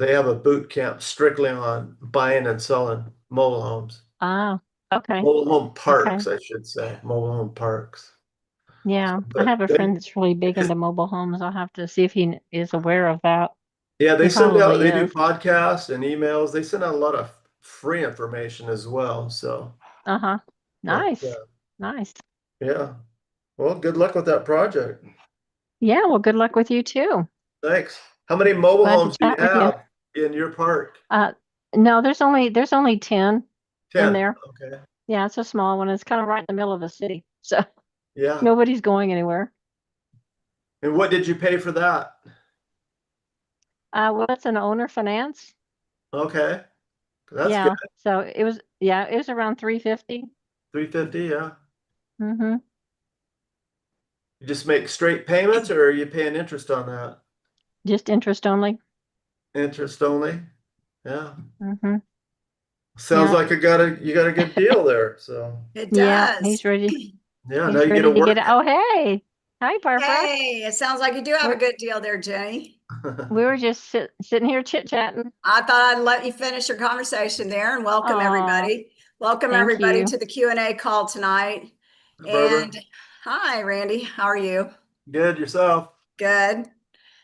they have a boot camp strictly on buying and selling mobile homes. Ah, okay. Mobile home Okay. parks, I should say. Mobile home parks. Yeah. I But have a friend that's really big into mobile homes. I'll have to see if he is aware of that. yeah, He they send out, probably they do is. podcasts and emails. They send out a lot of free information as well. So, Uh-huh. but Nice. Nice. yeah. Well, good luck with that project. Yeah, well, good luck with you too. Thanks. How many mobile Glad to homes do you chat with you. have in your park? Uh, no, there's only 10 in 10. there. Okay. Yeah, it's a small one. It's kind of right in the middle of the city. So Yeah. nobody's going anywhere. And what did you pay for that? Well, it's an owner finance. Okay. That's good. Yeah. So it was around 350. 350, yeah. Mm-hmm. You just make straight payments or are you paying interest on that? Just interest only. Interest only? Yeah. Mm-hmm. Sounds Yeah. like you got a good deal there. So It Yeah. does. yeah, now He's you get to ready to get work. it. Oh, hey. Hi, Barbara. Hey, it sounds like you do have a We're good deal there, Jenny. we were just sitting here chit-chatting. I thought I'd let you finish your conversation there and welcome Oh, everybody. Welcome thank everybody you. to the Q&A call tonight. Barbara, And hi, Randy. How are you? good yourself. Good.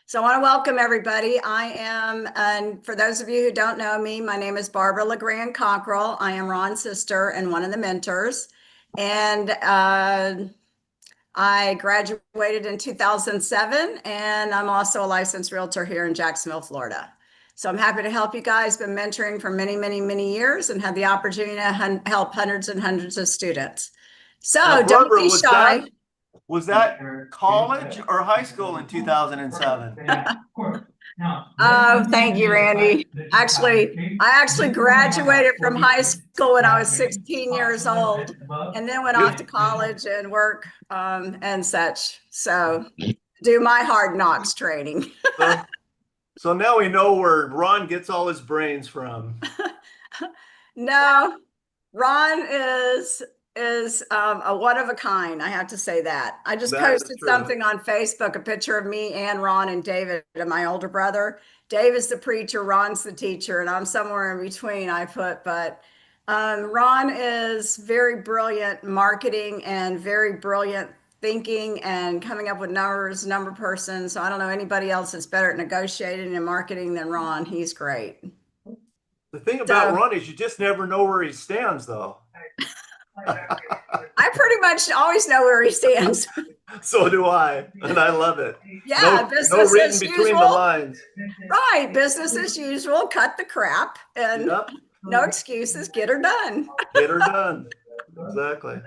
So I want to welcome everybody. I am, and for those of you who don't know me, my name is Barbara LeGrand Cockrell. I am Ron's sister and one of the mentors. And I graduated in 2007, and I'm also a licensed realtor here in Jacksonville, Florida. So I'm happy to help you guys. Been mentoring for many, many, many years and had the opportunity to help hundreds and hundreds of students. Now, So don't Barbara, be shy. was that college or high school in 2007? Oh, thank you, Randy. I actually graduated from high school when I was 16 years old and then went off to You, college and work and such. So do my hard knocks training. so, so now we know where Ron gets all his brains from. No, Ron is a one of a kind. I have to say that. I just That is posted true. something on Facebook, a picture of me and Ron and David and my older brother. Dave is the preacher, Ron's the teacher, and I'm somewhere in between, I put, but Ron is very brilliant marketing and very brilliant thinking and coming up with numbers, number person. So I don't know anybody else that's better at negotiating and marketing than Ron. He's great. The thing about So Ron is you just never know where he stands, though. I pretty much always know where he stands. So do I, and I love it. Yeah, No business reading as between the usual. lines. Right, business as usual. Cut the crap and Yep, no excuses. Get her done. get her done. Exactly.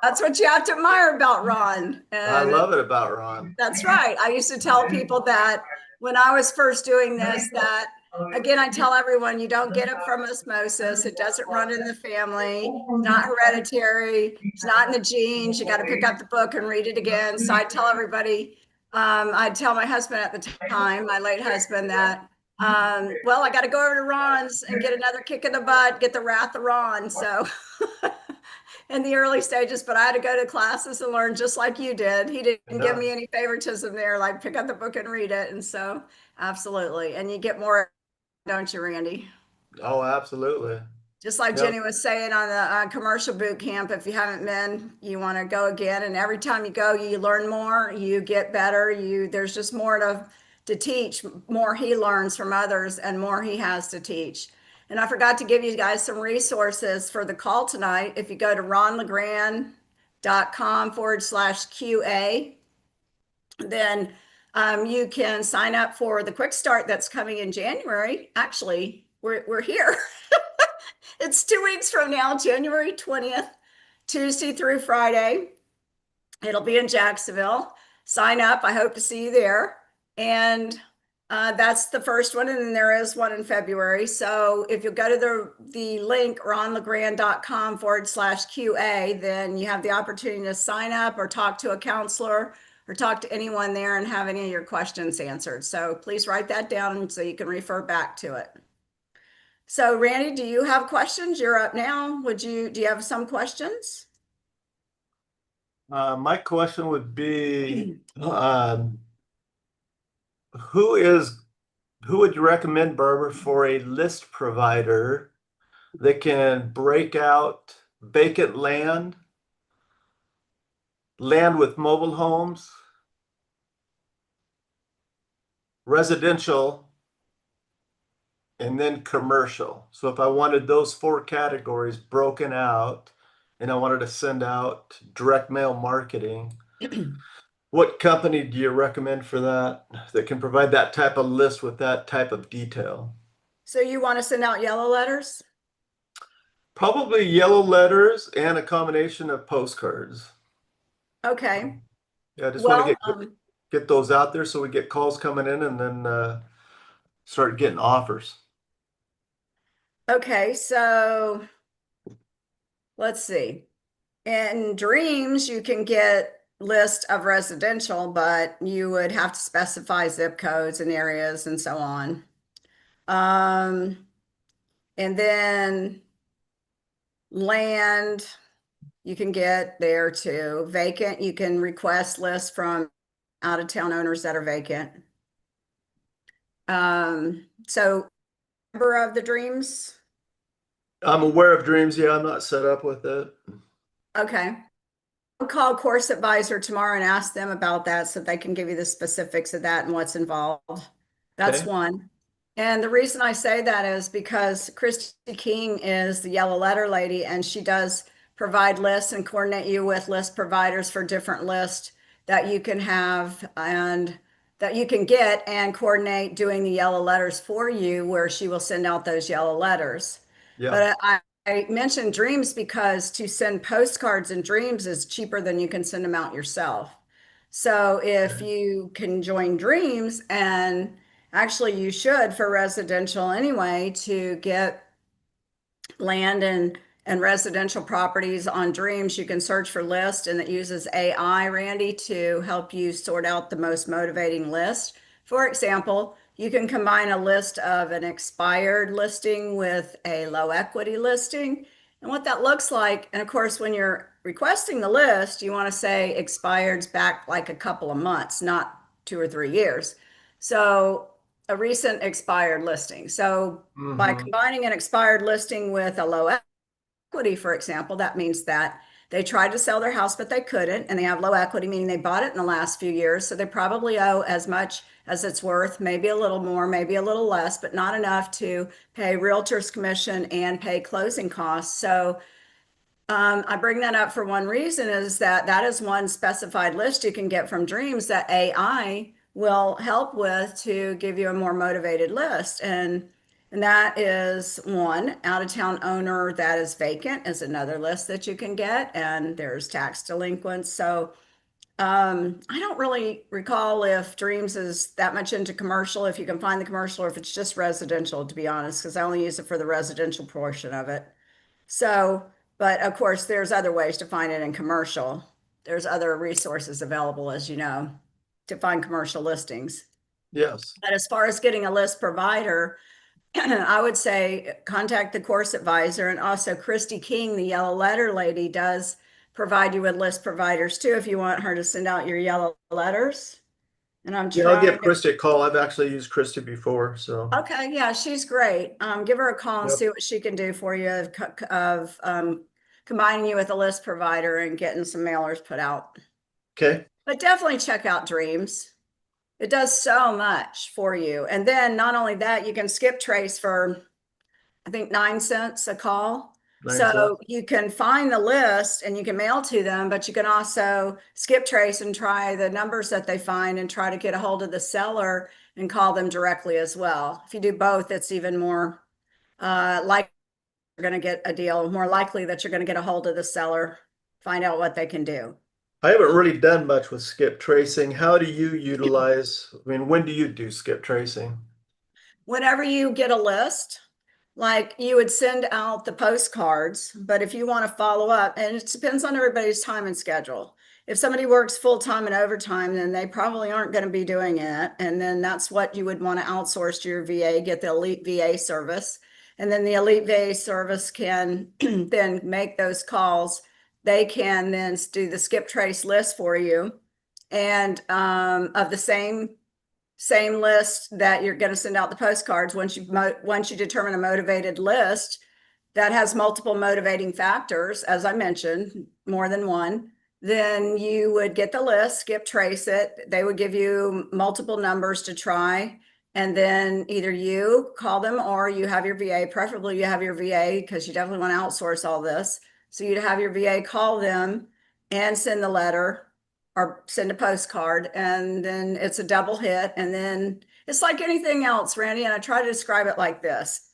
That's what you have to admire about Ron. I And love it about Ron. that's right. I used to tell people that when I was first doing this, that again, I tell everyone you don't get it from osmosis. It doesn't run in the family. It's not hereditary. It's not in the genes. You got to pick up the book and read it again. So I tell everybody, I tell my husband at the time, my late husband, that well, I got to go over to Ron's and get another kick in the butt, get the wrath of Ron. So in the early stages, but I had to go to classes and learn just like you did. He didn't give Yeah. me any favoritism there, like pick up the book and read it. And so, absolutely. And you get more, don't you, Randy? Oh, absolutely. Just like Yep. Jenny was saying on the commercial boot camp, if you haven't been, you want to go again. And every time you go, you learn more, you get better. There's just more to teach, more he learns from others and more he has to teach. And I forgot to give you guys some resources for the call tonight. If you go to ronlegrand.com/QA, then you can sign up for the quick start that's coming in January. Actually, we're here. It's 2 weeks from now, January 20th, Tuesday through Friday. It'll be in Jacksonville. Sign up. I hope to see you there. And that's the first one. And then there is one in February. So if you go to the link, ronlegrand.com/QA, then you have the opportunity to sign up or talk to a counselor or talk to anyone there and have any of your questions answered. So please write that down so you can refer back to it. So Randy, do you have questions? You're up now. Do you have some questions? My question would be, who is Who would you recommend, Barbara, for a list provider that can break out vacant land with mobile homes, residential, and then commercial? So if I wanted those four categories broken out and I wanted to send out direct mail marketing, what company do you recommend for that can provide that type of list with that type of detail? So you want to send out yellow letters? Probably yellow letters and a combination of postcards. Okay. Yeah, I just want to Well, get those out there so we get calls coming in and then start getting offers. okay. So let's see. In Dreams, you can get list of residential, but you would have to specify zip codes and areas and so on. And then land, you can get there too. Vacant, you can request lists from out of town owners that are vacant. So member of the Dreams? I'm aware of Dreams. Yeah, I'm not set up with it. Okay. I'll call Course Advisor tomorrow and ask them about that so they can give you the specifics of that and what's involved. That's Okay. one. And the reason I say that is because Christy King is the yellow letter lady, and she does provide lists and coordinate you with list providers for different lists that you can have and that you can get and coordinate doing the yellow letters for you, where she will send out those yellow letters. Yeah. But I mentioned Dreams because to send postcards in Dreams is cheaper than you can send them out yourself. So if Okay. you can join Dreams, and actually you should for residential anyway, to get land and residential properties on Dreams, you can search for list, and it uses AI, Randy, to help you sort out the most motivating list. For example, you can combine a list of an expired listing with a low equity listing. And what that looks like, and of course, when you're requesting the list, you want to say expired's back like a couple of months, not 2 or 3 years. So a recent expired listing. So by Mm-hmm. combining an expired listing with a low equity, for example, that means that they tried to sell their house, but they couldn't, and they have low equity, meaning they bought it in the last few years. So they probably owe as much as it's worth, maybe a little more, maybe a little less, but not enough to pay realtor's commission and pay closing costs. So I bring that up for one reason, is that that is one specified list you can get from Dreams that AI will help with to give you a more motivated list. And that is one. Out of town owner that is vacant is another list that you can get. And there's tax delinquents. So I don't really recall if Dreams is that much into commercial, if you can find the commercial, or if it's just residential, to be honest, because I only use it for the residential portion of it. So, but of course, there's other ways to find it in commercial. There's other resources available, as you know, to find commercial listings. Yes. But as far as getting a list provider, I would say contact the course advisor, and also Christy King, the yellow letter lady, does provide you with list providers too if you want her to send out your yellow letters. And I'm Yeah, I'll trying give to, Christy a call. I've actually used Christy before, so. okay, yeah, she's great. Give her a call and Yep. see what she can do for you of combining you with a list provider and getting some mailers put out. Okay. But definitely check out Dreams. It does so much for you. And then not only that, you can skip trace for I think 9 cents a call. 9 cents. So you can find the list and you can mail to them, but you can also skip trace and try the numbers that they find and try to get a hold of the seller and call them directly as well. If you do both, it's even more likely you're going to get a deal, more likely that you're going to get a hold of the seller, find out what they can do. I haven't really done much with skip tracing. How do you utilize, I mean, when do you do skip tracing? Whenever you get a list, like you would send out the postcards, but if you want to follow up, and it depends on everybody's time and schedule. If somebody works full time and overtime, then they probably aren't going to be doing it. And then that's what you would want to outsource to your VA, get the elite VA service. And then the elite VA service can then make those calls. They can then do the skip trace list for you and of the same same list that you're going to send out the postcards. Once you determine a motivated list that has multiple motivating factors, as I mentioned, more than one, then you would get the list, skip trace it. They would give you multiple numbers to try. And then either you call them or you have your VA, preferably you have your VA because you definitely want to outsource all this. So you'd have your VA call them and send the letter or send a postcard. And then it's a double hit. And then it's like anything else, Randy. And I try to describe it like this.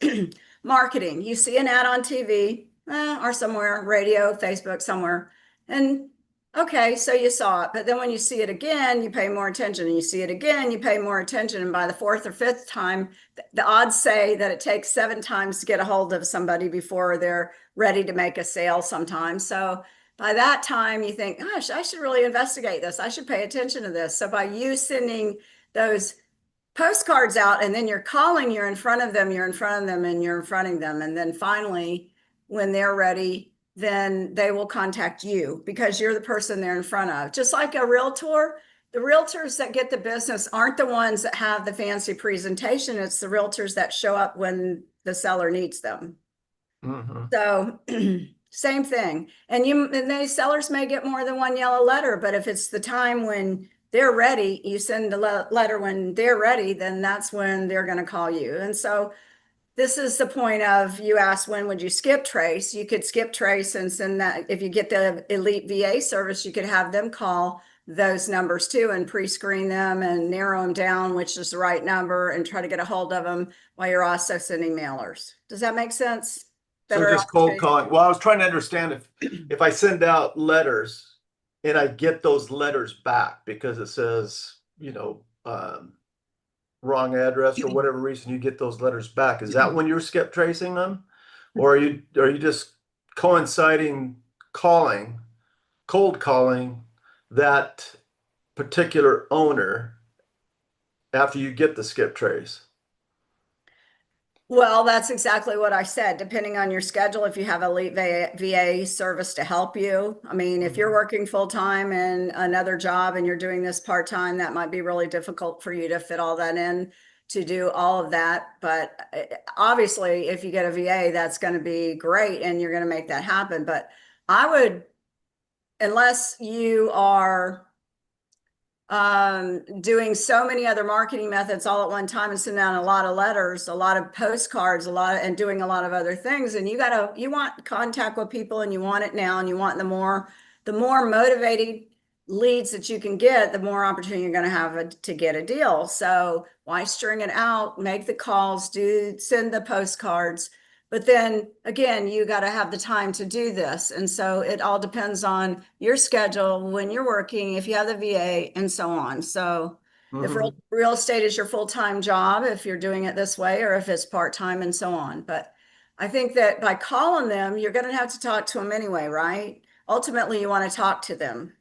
Marketing, you see an ad on TV or somewhere, radio, Facebook, somewhere. And okay, so you saw it. But then when you see it again, you pay more attention. And you see it again, you pay more attention. And by the fourth or fifth time, the odds say that it takes 7 times to get a hold of somebody before they're ready to make a sale sometimes. So by that time, you think, gosh, I should really investigate this. I should pay attention to this. So by you sending those postcards out and then you're calling, you're in front of them, you're in front of them, and you're in front of them. And then finally, when they're ready, then they will contact you because you're the person they're in front of. Just like a realtor, the realtors that get the business aren't the ones that have the fancy presentation. It's the realtors that show up when the seller needs them. Mm-hmm. So same thing. And these sellers may get more than one yellow letter, but if it's the time when they're ready, you send the letter when they're ready, then that's when they're going to call you. And so this is the point of, you asked when would you skip trace? You could skip trace and send that. If you get the Elite VA service, you could have them call those numbers too and pre-screen them and narrow them down, which is the right number, and try to get a hold of them while you're also sending mailers. Does that make sense? So Better just cold opportunity. calling. Well, I was trying to understand if I send out letters and I get those letters back because it says, wrong address for whatever reason, you get those letters back. Is that when you're skip tracing them? Or are you just coinciding cold calling that particular owner after you get the skip trace? Well, that's exactly what I said. Depending on your schedule, if you have Elite VA service to help you. I mean, if you're working full time in another job and you're doing this part time, that might be really difficult for you to fit all that in to do all of that. But obviously, if you get a VA, that's going to be great and you're going to make that happen. But I would, unless you are doing so many other marketing methods all at one time and sending out a lot of letters, a lot of postcards, and doing a lot of other things. And you want contact with people and you want it now, and you want the more motivated leads that you can get, the more opportunity you're going to have to get a deal. So why string it out? Make the calls, send the postcards. But then again, you got to have the time to do this. And so it all depends on your schedule, when you're working, if you have the VA, and so on. So if Mm-hmm. real estate is your full-time job, if you're doing it this way, or if it's part-time, and so on. But I think that by calling them, you're going to have to talk to them anyway, right? Ultimately, you want to talk to them.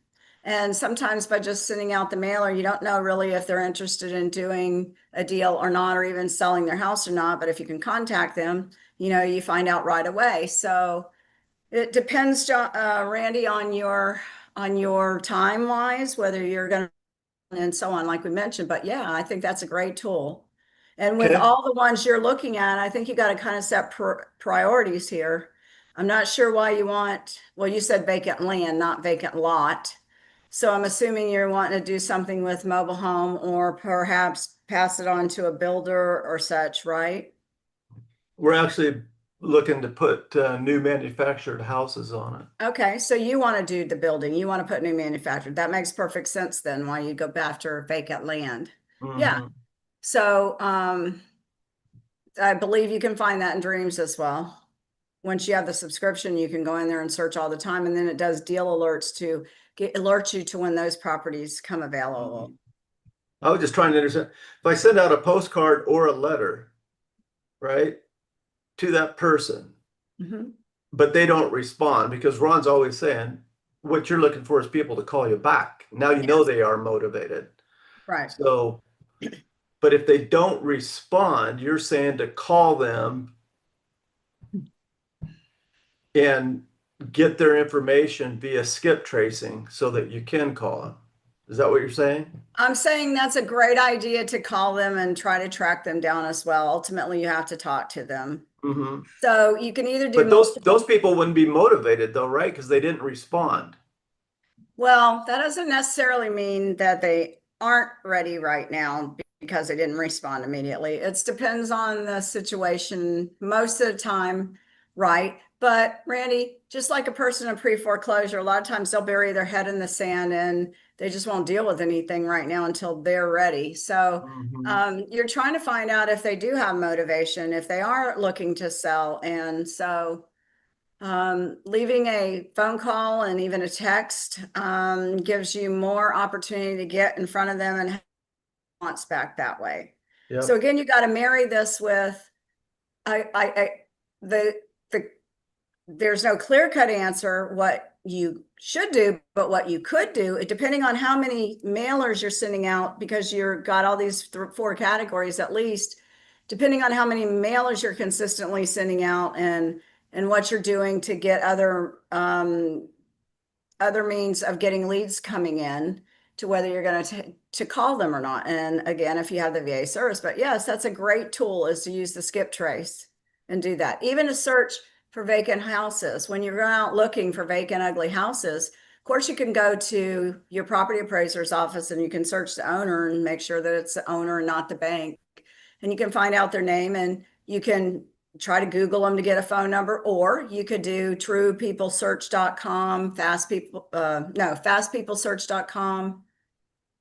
And sometimes by just sending out the mailer, you don't know really if they're interested in doing a deal or not, or even selling their house or not. But if you can contact them, you find out right away. So it depends, Randy, on your time wise, whether you're going to, and so on, like we mentioned. But yeah, I think that's a great tool. And with Okay. all the ones you're looking at, I think you got to kind of set priorities here. I'm not sure why well, you said vacant land, not vacant lot. So I'm assuming you're wanting to do something with mobile home, or perhaps pass it on to a builder or such, right? We're actually looking to put new manufactured houses on it. Okay, so you want to do the building, you want to put new manufactured. That makes perfect sense then, why you go after vacant land. Yeah, Mm-hmm. so I believe you can find that in Dreams as well. Once you have the subscription, you can go in there and search all the time, and then it does deal alerts to alert you to when those properties come available. I was just trying to understand if I send out a postcard or a letter, right, to that person, Mhm. but they don't respond because Ron's always saying what you're looking for is people to call you back. Now you know Yes, they are motivated. right. So, but if they don't respond, you're saying to call them and get their information via skip tracing so that you can call them. Is that what you're saying? I'm saying that's a great idea to call them and try to track them down as well. Ultimately, you have to talk to them. Hmm. So you can either do But those multiple. people wouldn't be motivated though, right? Because they didn't respond. Well, that doesn't necessarily mean that they aren't ready right now because they didn't respond immediately. It depends on the situation most of the time, right? But Randy, just like a person in pre-foreclosure, a lot of times they'll bury their head in the sand and they just won't deal with anything right now until they're ready. So Hmm. you're trying to find out if they do have motivation, if they are looking to sell. And so leaving a phone call and even a text gives you more opportunity to get in front of them and have response back that way. So Yep. again, you got to marry this with I the the there's no clear cut answer what you should do, but what you could do, depending on how many mailers you're sending out, because you're got all these four categories at least, depending on how many mailers you're consistently sending out and what you're doing to get other means of getting leads coming in to whether you're going to call them or not. And again, if you have the VA service, but yes, that's a great tool is to use the skip trace and do that. Even to search for vacant houses. When you're out looking for vacant, ugly houses, of course, you can go to your property appraiser's office and you can search the owner and make sure that it's the owner and not the bank. And you can find out their name and you can try to Google them to get a phone number, or you could do truepeoplesearch.com, fastpeoplesearch.com,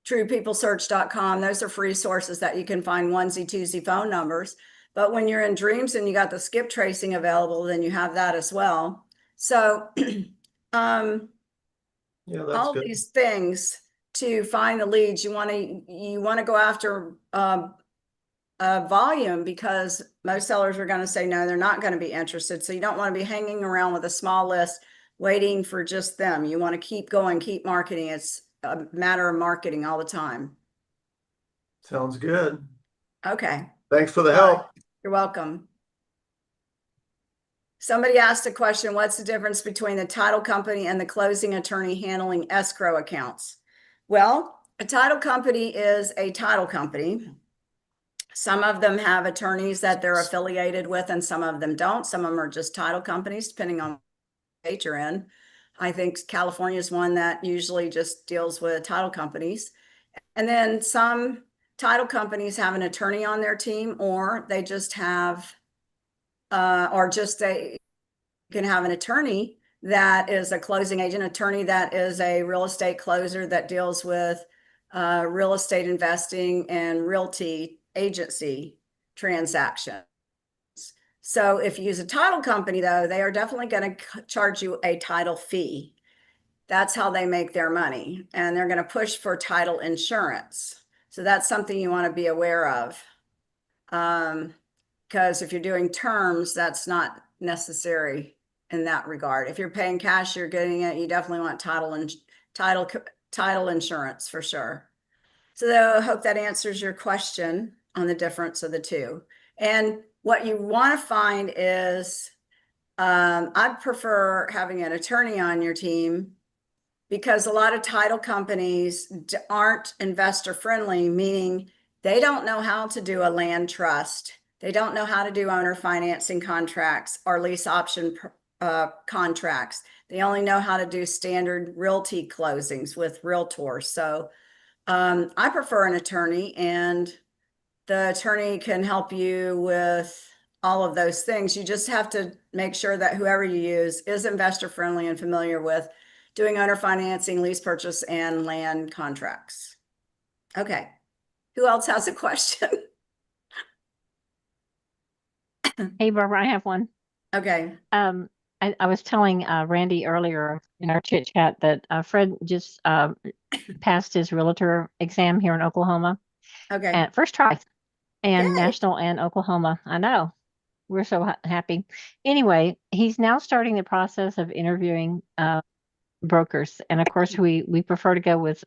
truepeoplesearch.com. Those are free sources that you can find onesie twosie phone numbers. But when you're in dreams and you got the skip tracing available, then you have that as well. So um, Yeah, that's all good. these things to find the leads, you want to go after volume because most sellers are going to say no, they're not going to be interested. So you don't want to be hanging around with a small list waiting for just them. You want to keep going, keep marketing. It's a matter of marketing all the time. Sounds good. Okay. Thanks for the All right. help. You're welcome. Somebody asked a question, what's the difference between the title company and the closing attorney handling escrow accounts? Well, a title company is a title company. Some of them have attorneys that they're affiliated with, and some of them don't. Some of them are just title companies, depending on what state you're in. I think California is one that usually just deals with title companies. And then some title companies have an attorney on their team, or they just have, or just they can have an attorney that is a closing agent, attorney that is a real estate closer that deals with real estate investing and realty agency transactions. So if you use a title company, though, they are definitely going to charge you a title fee. That's how they make their money. And they're going to push for title insurance. So that's something you want to be aware of. Because if you're doing terms, that's not necessary in that regard. If you're paying cash, you're getting it. You definitely want title insurance for sure. So I hope that answers your question on the difference of the two. And what you want to find is, I prefer having an attorney on your team because a lot of title companies aren't investor friendly, meaning they don't know how to do a land trust. They don't know how to do owner financing contracts or lease option contracts. They only know how to do standard realty closings with realtors. So I prefer an attorney, and the attorney can help you with all of those things. You just have to make sure that whoever you use is investor friendly and familiar with doing owner financing, lease purchase, and land contracts. Okay. Who else has a question? Hey, Barbara, I have one. Okay. I was telling Randy earlier in our chit chat that Fred just passed his realtor exam here in Oklahoma Okay. at first try and Yay. national and Oklahoma. I know. We're so happy. Anyway, he's now starting the process of interviewing brokers. And of course, we prefer to go with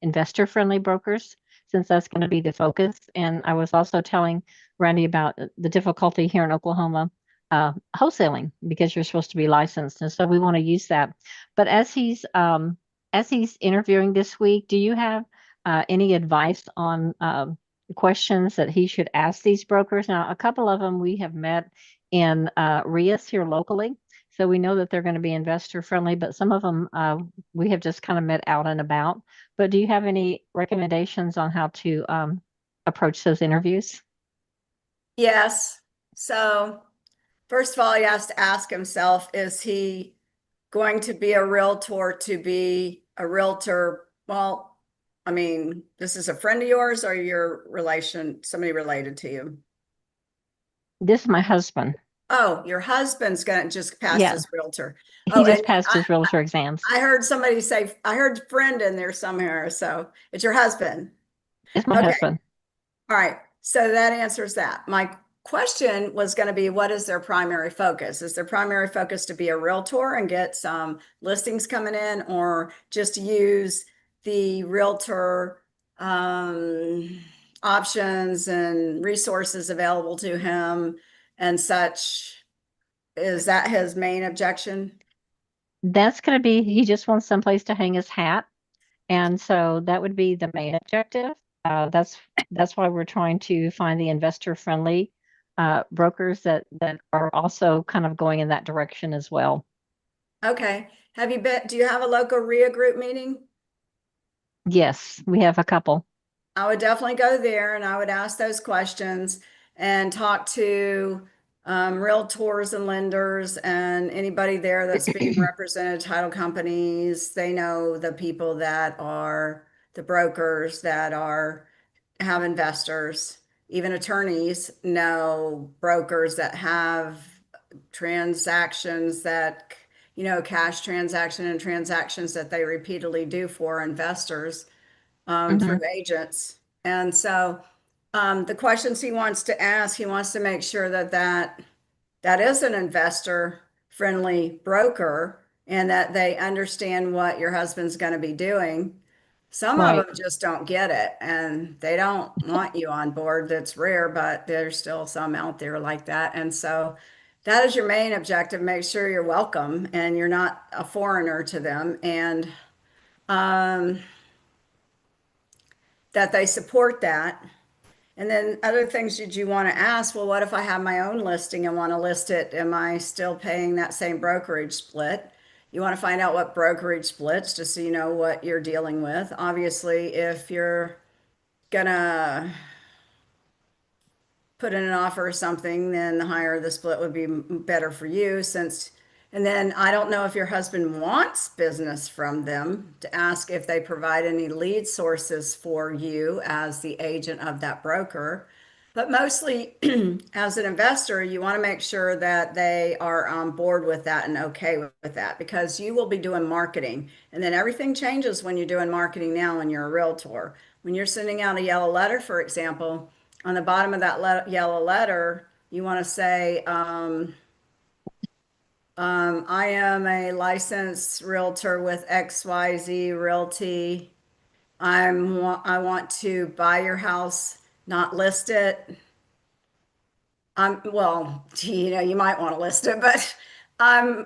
investor friendly brokers since that's going to be the focus. And I was also telling Randy about the difficulty here in Oklahoma wholesaling because you're supposed to be licensed. And so we want to use that. But as he's as he's interviewing this week, do you have any advice on questions that he should ask these brokers? Now, a couple of them we have met in RIAs here locally, so we know that they're going to be investor friendly, but some of them we have just kind of met out and about. But do you have any recommendations on how to approach those interviews? Yes. So first of all, he has to ask himself, is he going to be a realtor to be a realtor? Well, I mean, this is a friend of yours or your relation, somebody related to you? This is my husband. Oh, your husband's gonna just pass Yeah, his realtor. he Oh, and just passed his realtor exams. I heard somebody say, I heard friend in there somewhere. So it's your husband. It's my Okay. husband. All right. So that answers that. My question was going to be, what is their primary focus? Is their primary focus to be a realtor and get some listings coming in, or just use the realtor options and resources available to him and such? Is that his main objection? That's going to be, he just wants someplace to hang his hat. And so that would be the main objective. That's why we're trying to find the investor friendly brokers that are also kind of going in that direction as well. Okay. Do you have a local RIA group meeting? Yes, we have a couple. I would definitely go there and I would ask those questions and talk to realtors and lenders and anybody there that's being represented, title companies. They know the people that are the brokers that are have investors. Even attorneys know brokers that have transactions that, cash transaction and transactions that they repeatedly do for investors through Hmm. agents. And so the questions he wants to ask, he wants to make sure that is an investor friendly broker and that they understand what your husband's going to be doing. Some of Right. them just don't get it and they don't want you on board. That's rare, but there's still some out there like that. And so that is your main objective. Make sure you're welcome and you're not a foreigner to them. And um, that they support that. And then other things did you want to ask? Well, what if I have my own listing and want to list it? Am I still paying that same brokerage split? You want to find out what brokerage splits just so you know what you're dealing with. Obviously, if you're gonna put in an offer or something, then the higher the split would be better for you since, and then I don't know if your husband wants business from them to ask if they provide any lead sources for you as the agent of that broker. But mostly as an investor, you want to make sure that they are on board with that and okay with that because you will be doing marketing. And then everything changes when you're doing marketing now when you're a realtor. When you're sending out a yellow letter, for example, on the bottom of that yellow letter, you want to say, I am a licensed realtor with XYZ Realty. I want to buy your house, not list it. Well, you might want to list it, but I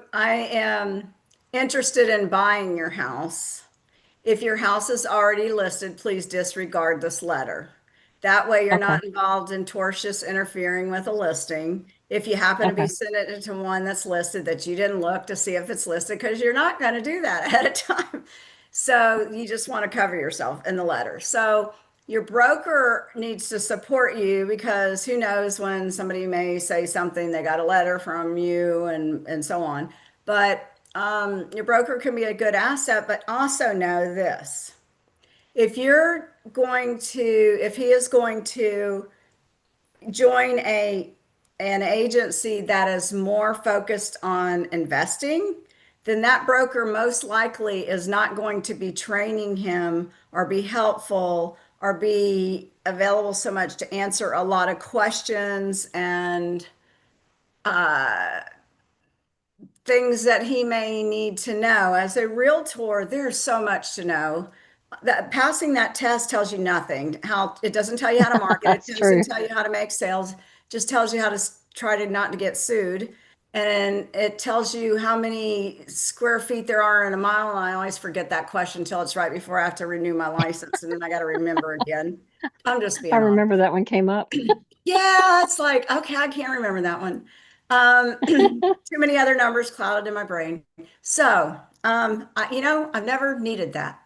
am interested in buying your house. If your house is already listed, please disregard this letter. That way, you're Okay. not involved in tortious interfering with a listing. If you happen to be Okay. sending it to one that's listed that you didn't look to see if it's listed, because you're not going to do that ahead of time. So you just want to cover yourself in the letter. So your broker needs to support you because who knows when somebody may say something, they got a letter from you and so on. But your broker can be a good asset, but also know this. If he is going to join an agency that is more focused on investing, then that broker most likely is not going to be training him or be helpful or be available so much to answer a lot of questions and things that he may need to know. As a realtor, there's so much to know. That passing that test tells you nothing. How it doesn't tell you how to market, it That's doesn't true. tell you how to make sales, just tells you how to try to not to get sued. and it tells you how many square feet there are in a mile. And I always forget that question until it's right before I have to renew my license. And then I got to remember again. I'm just I being honest. remember that one came up. Yeah, it's like, okay, I can't remember that one. Too many other numbers clouded in my brain. So, I've never needed that.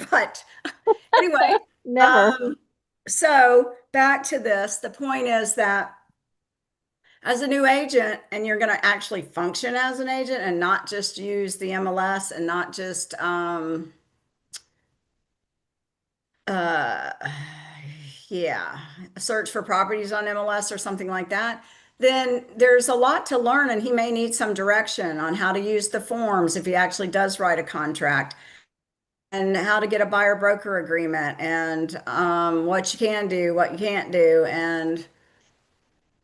But anyway, Never. um, so back to this. The point is that as a new agent, and you're going to actually function as an agent and not just use the MLS and not just uh, yeah, search for properties on MLS or something like that, then there's a lot to learn, and he may need some direction on how to use the forms if he actually does write a contract, and how to get a buyer broker agreement, and what you can do, what you can't do, and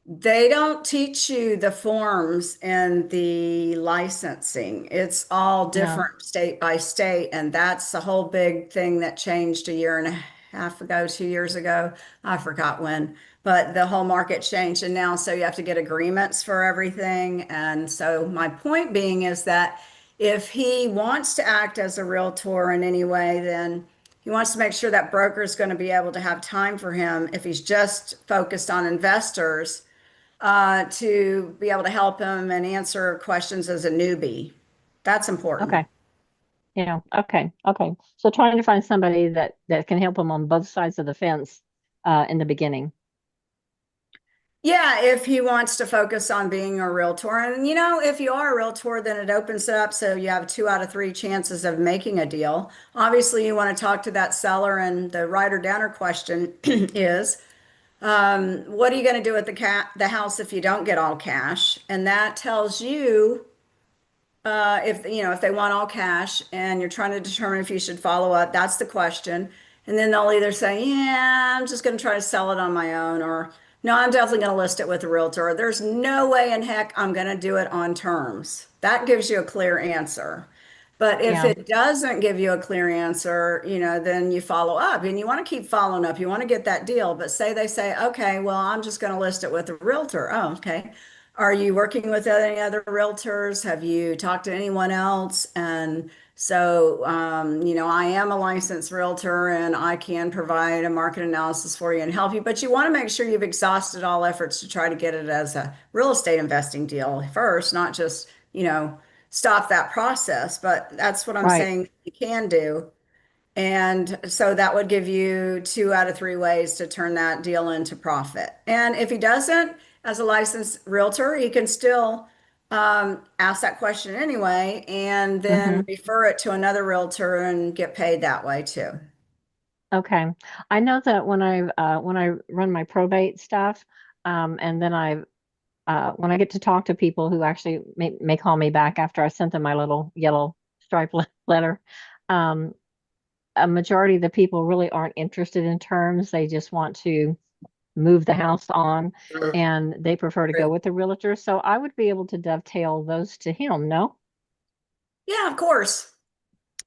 they don't teach you the forms and the licensing. It's all No. different state by state. And that's the whole big thing that changed a year and a half ago, 2 years ago. I forgot when, but the whole market changed. And now, so you have to get agreements for everything. And so, my point being is that if he wants to act as a realtor in any way, then he wants to make sure that broker is going to be able to have time for him if he's just focused on investors, to be able to help him and answer questions as a newbie. That's important. Okay. Yeah. Okay. Okay. So trying to find somebody that can help him on both sides of the fence in the beginning. Yeah, if he wants to focus on being a realtor. And, if you are a realtor, then it opens it up so you have 2 out of 3 chances of making a deal. Obviously, you want to talk to that seller, and the writer downer question is, what are you going to do with the house if you don't get all cash? And that tells you, if they want all cash and you're trying to determine if you should follow up, that's the question. And then they'll either say, yeah, I'm just going to try to sell it on my own, or no, I'm definitely going to list it with a realtor. Or, there's no way in heck I'm going to do it on terms. That gives you a clear answer. But if Yeah. it doesn't give you a clear answer, then you follow up, and you want to keep following up. You want to get that deal. But say they say, okay, well, I'm just going to list it with a realtor. Oh, okay. Are you working with any other realtors? Have you talked to anyone else? And so, I am a licensed realtor, and I can provide a market analysis for you and help you. But you want to make sure you've exhausted all efforts to try to get it as a real estate investing deal first, not just, stop that process. But that's what I'm Right. saying you can do. And so that would give you 2 out of 3 ways to turn that deal into profit. And if he doesn't, as a licensed realtor, he can still ask that question anyway, and then Hmm. refer it to another realtor and get paid that way too. Okay. I know that when I run my probate stuff, and then when I get to talk to people who actually may call me back after I sent them my little yellow stripe letter, um, a majority of the people really aren't interested in terms. They just want to move the house on, Sure. and they prefer to go with the realtor. So I would be able to dovetail those to him, no? Yeah, of course.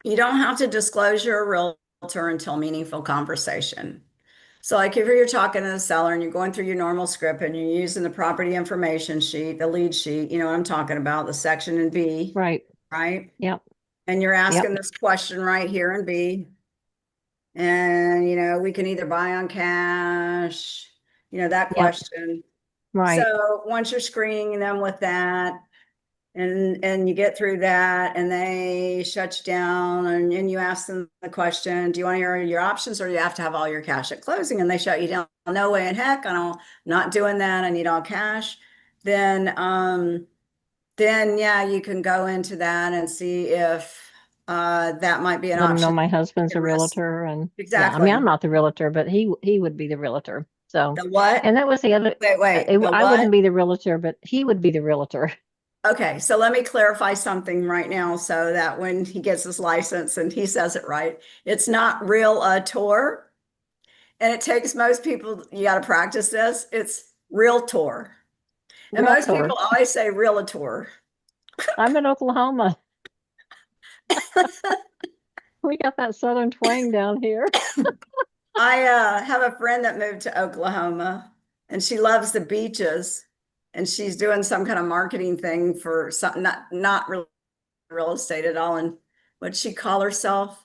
You don't have to disclose you're a realtor until meaningful conversation. So, like, if you're talking to the seller and you're going through your normal script and you're using the property information sheet, the lead sheet, you know what I'm talking about, the section in B, Right. right? Yep. And you're Yep. asking this question right here in B. And, we can either buy on cash, that Yep. question. Right. So once you're screening them with that, and you get through that, and they shut you down, and you ask them the question, do you want to hear your options, or do you have to have all your cash at closing? And they shut you down. No way in heck, not doing that. I need all cash. Then yeah, you can go into that and see if that might be an Let him know option. my husband's a Risk. realtor, and yeah, I mean, I'm Exactly. not the realtor, but he would be the realtor. So, The what? and that was the other. Wait, the I what? wouldn't be the realtor, but he would be the realtor. Okay, so let me clarify something right now so that when he gets his license and he says it right, it's not real a tour. And it takes most people, you got to practice this. It's realtor. And most people Realtor. always say realtor. I'm in Oklahoma. We got that southern twang down here. I have a friend that moved to Oklahoma, and she loves the beaches. and she's doing some kind of marketing thing for something, not really real estate at all. And what'd she call herself?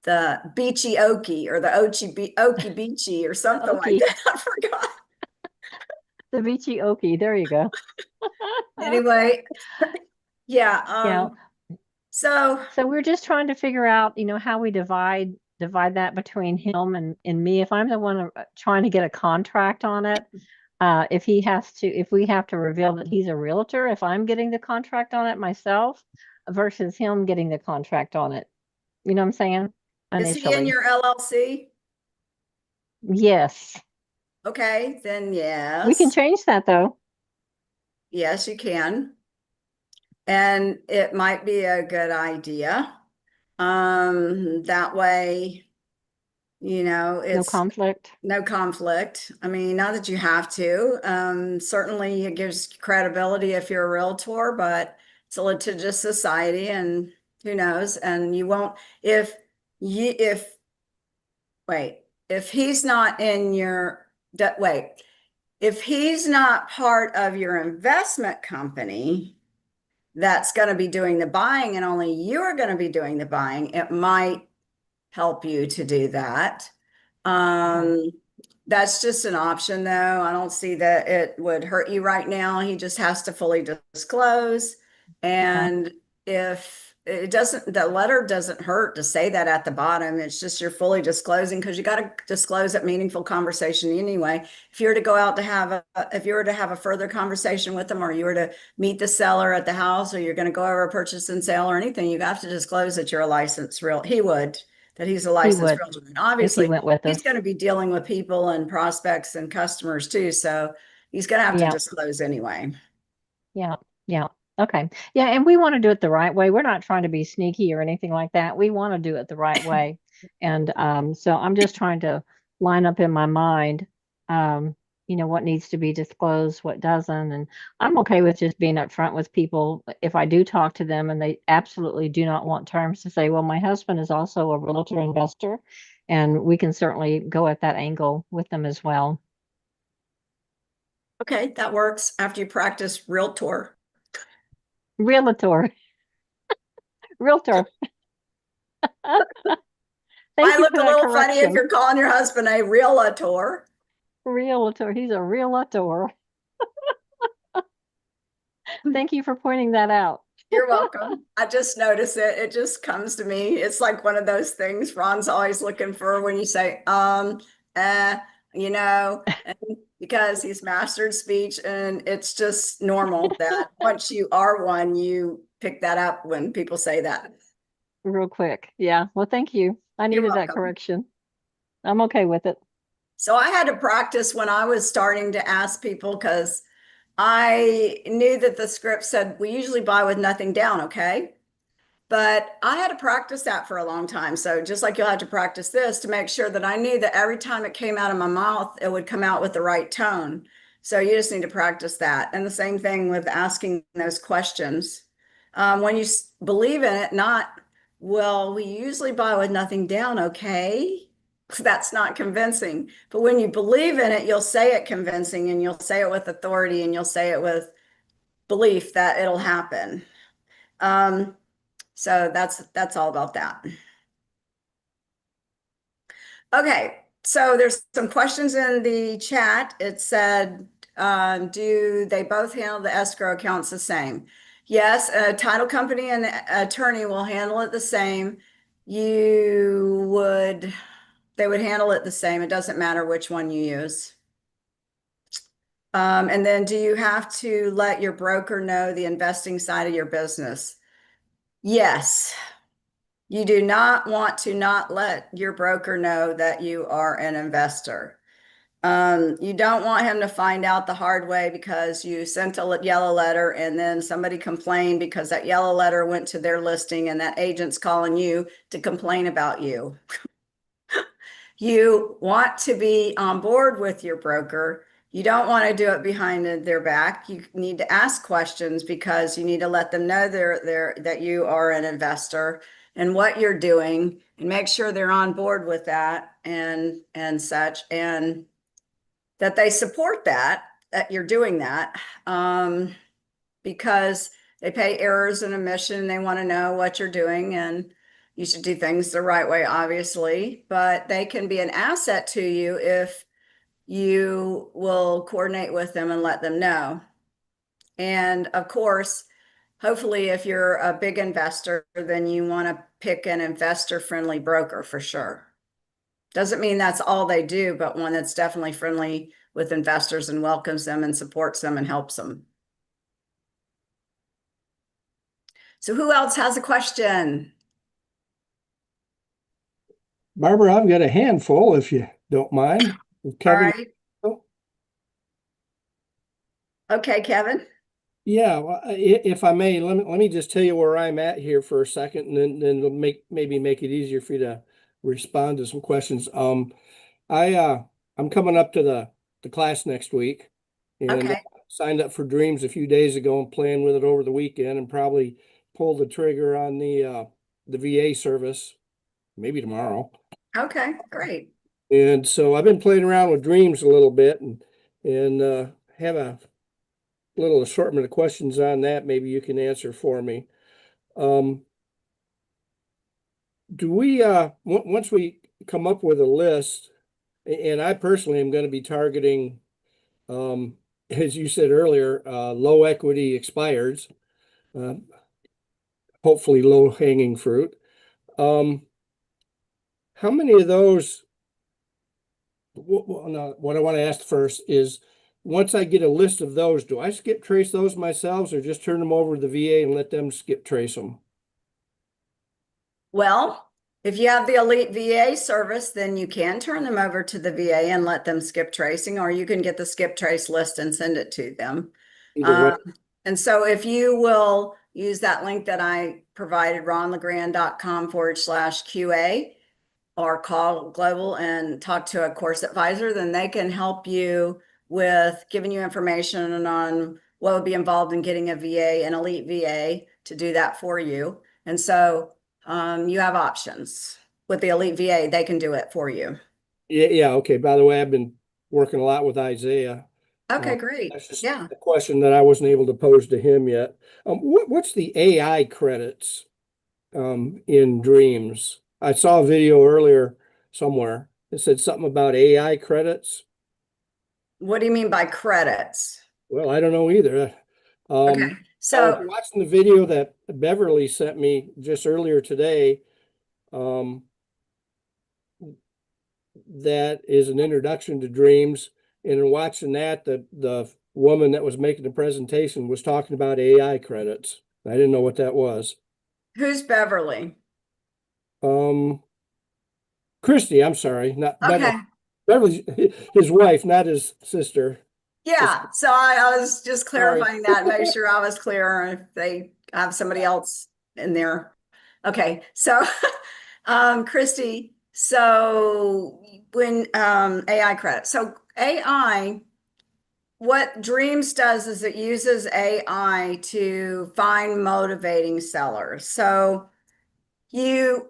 The Beachy Okie, or the Okie Beachy, or something like Okie, that. I forgot. the Vici Okie. There you go. Anyway, yeah. Yeah. So So we're just trying to figure out, how we divide that between him and me. If I'm the one trying to get a contract on it, if we have to reveal that he's a realtor, if I'm getting the contract on it myself versus him getting the contract on it. You know what I'm saying? is he in Initially. your LLC? Yes. Okay, then We can yes. change that though. Yes, you can. And it might be a good idea. That way, No it's conflict. no conflict. I mean, not that you have to. Certainly it gives credibility if you're a realtor, but it's a litigious society and who knows? And you won't, if, wait, if he's not in your, wait, if he's not part of your investment company that's going to be doing the buying and only you are going to be doing the buying, it might help you to do that. Um, that's just an option, though. I don't see that it would hurt you right now. He just has to fully disclose. Yeah. And if it doesn't, the letter doesn't hurt to say that at the bottom. It's just you're fully disclosing because you got to disclose that meaningful conversation anyway. If you were to go out to if you were to have a further conversation with them, or you were to meet the seller at the house, or you're going to go over a purchase and sale or anything, you have to disclose that you're a licensed real. He would, that he's a He licensed would realtor. And if he obviously, went with he's us. going to be dealing with people and prospects and customers too. So he's going to have to Yeah. disclose anyway. Yeah. Yeah. Okay. Yeah. And we want to do it the right way. We're not trying to be sneaky or anything like that. We want to do it the right way. And so I'm just trying to line up in my mind, um, what needs to be disclosed, what doesn't. And I'm okay with just being upfront with people if I do talk to them and they absolutely do not want terms to say, well, my husband is also a realtor investor. And we can certainly go at that angle with them as well. Okay, that works after you practice realtor. Realtor, realtor. Might Thank you look for a that little funny if correction. you're calling your husband a realtor. Realtor. He's a realtor. Thank you for pointing that out. You're welcome. I just notice it. It just comes to me. It's like one of those things Ron's always looking for when you say, eh, and because he's mastered speech, and it's just normal that once you are one, you pick that up when people say that. Real quick. Yeah. Well, thank you. I You're needed that welcome. correction. I'm okay with it. So I had to practice when I was starting to ask people because I knew that the script said we usually buy with nothing down, okay? But I had to practice that for a long time. So just like you'll have to practice this to make sure that I knew that every time it came out of my mouth, it would come out with the right tone. So you just need to practice that. And the same thing with asking those questions. When you believe in it, not, well, we usually buy with nothing down, okay? That's not convincing. But when you believe in it, you'll say it convincing, and you'll say it with authority, and you'll say it with belief that it'll happen. So that's all about that. Okay, so there's some questions in the chat. It said, do they both handle the escrow accounts the same? Yes, a title company and attorney will handle it the same. They would handle it the same. It doesn't matter which one you use. And then do you have to let your broker know the investing side of your business? Yes. You do not want to not let your broker know that you are an investor. You don't want him to find out the hard way because you sent a yellow letter and then somebody complained because that yellow letter went to their listing and that agent's calling you to complain about you. You want to be on board with your broker. You don't want to do it behind their back. You need to ask questions because you need to let them know that you are an investor and what you're doing, and make sure they're on board with that and such, and that they support that. that you're doing that, because they pay errors and omission. They want to know what you're doing, and you should do things the right way, obviously, but they can be an asset to you if you will coordinate with them and let them know. And of course, hopefully, if you're a big investor, then you want to pick an investor-friendly broker for sure. Doesn't mean that's all they do, but one that's definitely friendly with investors and welcomes them and supports them and helps them. So who else has a question? Barbara, I've got a handful if you don't mind. All Kevin. right. Okay, Kevin. Yeah, well, if I may, let me just tell you where I'm at here for a second, and then maybe make it easier for you to respond to some questions. I'm coming up to the class next week, and Okay. signed up for Dreams a few days ago and playing with it over the weekend, and probably pull the trigger on the VA service maybe tomorrow. Okay, great. And so I've been playing around with Dreams a little bit, and have a little assortment of questions on that. Maybe you can answer for me. Do we once we come up with a list, and I personally am going to be targeting, as you said earlier, low equity expireds, uh, hopefully low hanging fruit. How many of those? Well, no, what I want to ask first is, once I get a list of those, do I skip trace those myself, or just turn them over to the VA and let them skip trace them? Well, if you have the Elite VA service, then you can turn them over to the VA and let them skip tracing, or you can get the skip trace list and send it to them. Either way. And so if you will use that link that I provided, ronlegrand.com/QA, or call Global and talk to a course advisor, then they can help you with giving you information on what would be involved in getting a VA, an Elite VA, to do that for you. And so you have options. With the Elite VA, they can do it for you. Yeah. Okay. By the way, I've been working a lot with Isaiah. Okay, great. That's just Yeah. a question that I wasn't able to pose to him yet. What's the AI credits in Dreams? I saw a video earlier somewhere that said something about AI credits. What do you mean by credits? Well, I don't know either. Okay. I was So watching the video that Beverly sent me just earlier today. That is an introduction to Dreams. And in watching that, the woman that was making the presentation was talking about AI credits. I didn't know what that was. who's Beverly? Christy, I'm sorry, not Beverly. Okay. Beverly, his wife, not his sister. Yeah, so I was just Sorry. clarifying that, make sure I was clear if they have somebody else in there. Okay, so Christy, so when AI credit, so AI, what Dreams does is it uses AI to find motivating sellers. So you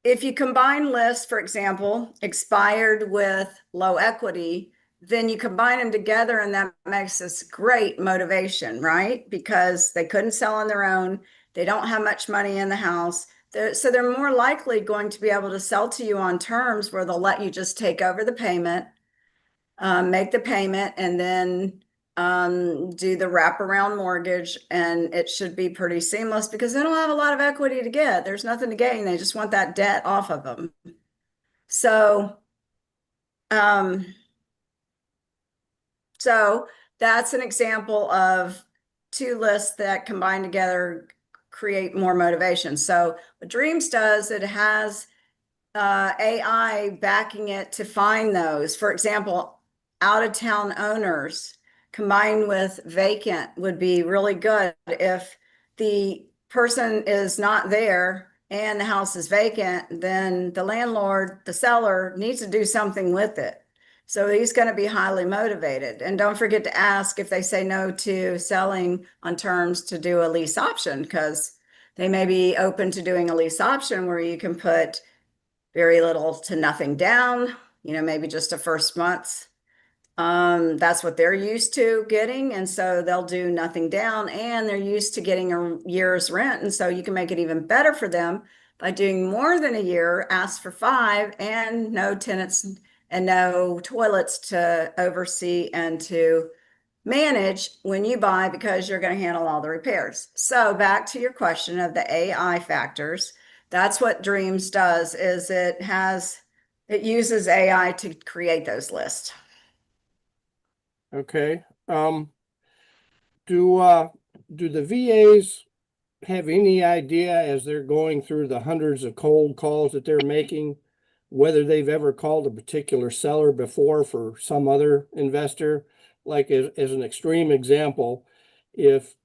if you combine lists, for example, expired with low equity, then you combine them together and that makes this great motivation, right? Because they couldn't sell on their own. They don't have much money in the house. So they're more likely going to be able to sell to you on terms where they'll let you just take over the payment, make the payment, and then do the wraparound mortgage, and it should be pretty seamless because they don't have a lot of equity to get. There's nothing to gain. They just want that debt off of them. So, um, so that's an example of two lists that combine together create more motivation. So what Dreams does, it has AI backing it to find those. For example, out of town owners combined with vacant would be really good. If the person is not there and the house is vacant, then the landlord, the seller, needs to do something with it. So he's going to be highly motivated. And don't forget to ask if they say no to selling on terms to do a lease option, because they may be open to doing a lease option where you can put very little to nothing down, maybe just a first month's That's what they're used to getting. And so they'll do nothing down and they're used to getting a year's rent. And so you can make it even better for them by doing more than a year, ask for 5 and no tenants and no toilets to oversee and to manage when you buy because you're going to handle all the repairs. So back to your question of the AI factors, that's what Dreams does is it uses AI to create those lists. Okay. Do the VAs have any idea as they're going through the hundreds of cold calls that they're making, whether they've ever called a particular seller before for some other investor? Like as an extreme example, if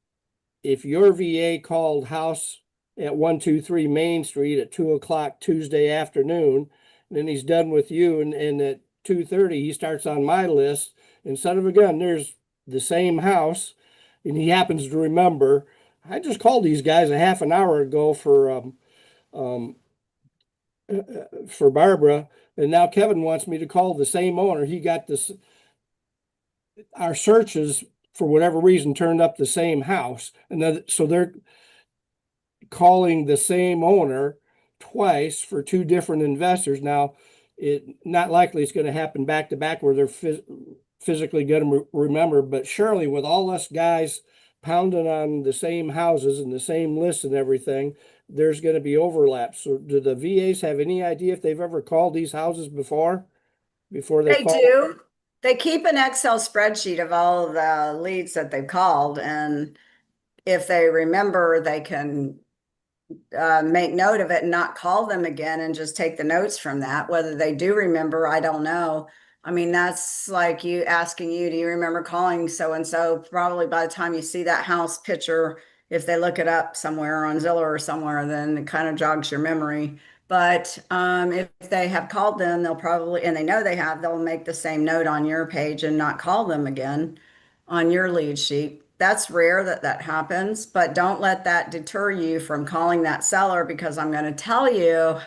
your VA called house at 123 Main Street at 2 o'clock Tuesday afternoon, and then he's done with you, and at 2:30 he starts on my list, and son of a gun, there's the same house, and he happens to remember, I just called these guys a half an hour ago um, for Barbara, and now Kevin wants me to call the same owner. He got this, our searches for whatever reason turned up the same house, and then so they're calling the same owner twice for two different investors. Now, it not likely it's going to happen back to back where they're physically going to remember, but surely with all us guys pounding on the same houses and the same lists and everything, there's going to be overlap. So do the VAs have any idea if they've ever called these houses before they They call? do. They keep an Excel spreadsheet of all of the leads that they've called. And if they remember, they can make note of it and not call them again and just take the notes from that. Whether they do remember, I don't know. I mean, that's like you asking you, do you remember calling so and so? Probably by the time you see that house picture, if they look it up somewhere on Zillow or somewhere, then it kind of jogs your memory. But if they have called them, they'll probably, and they know they have, they'll make the same note on your page and not call them again on your lead sheet. That's rare that that happens, but don't let that deter you from calling that seller because I'm going to tell you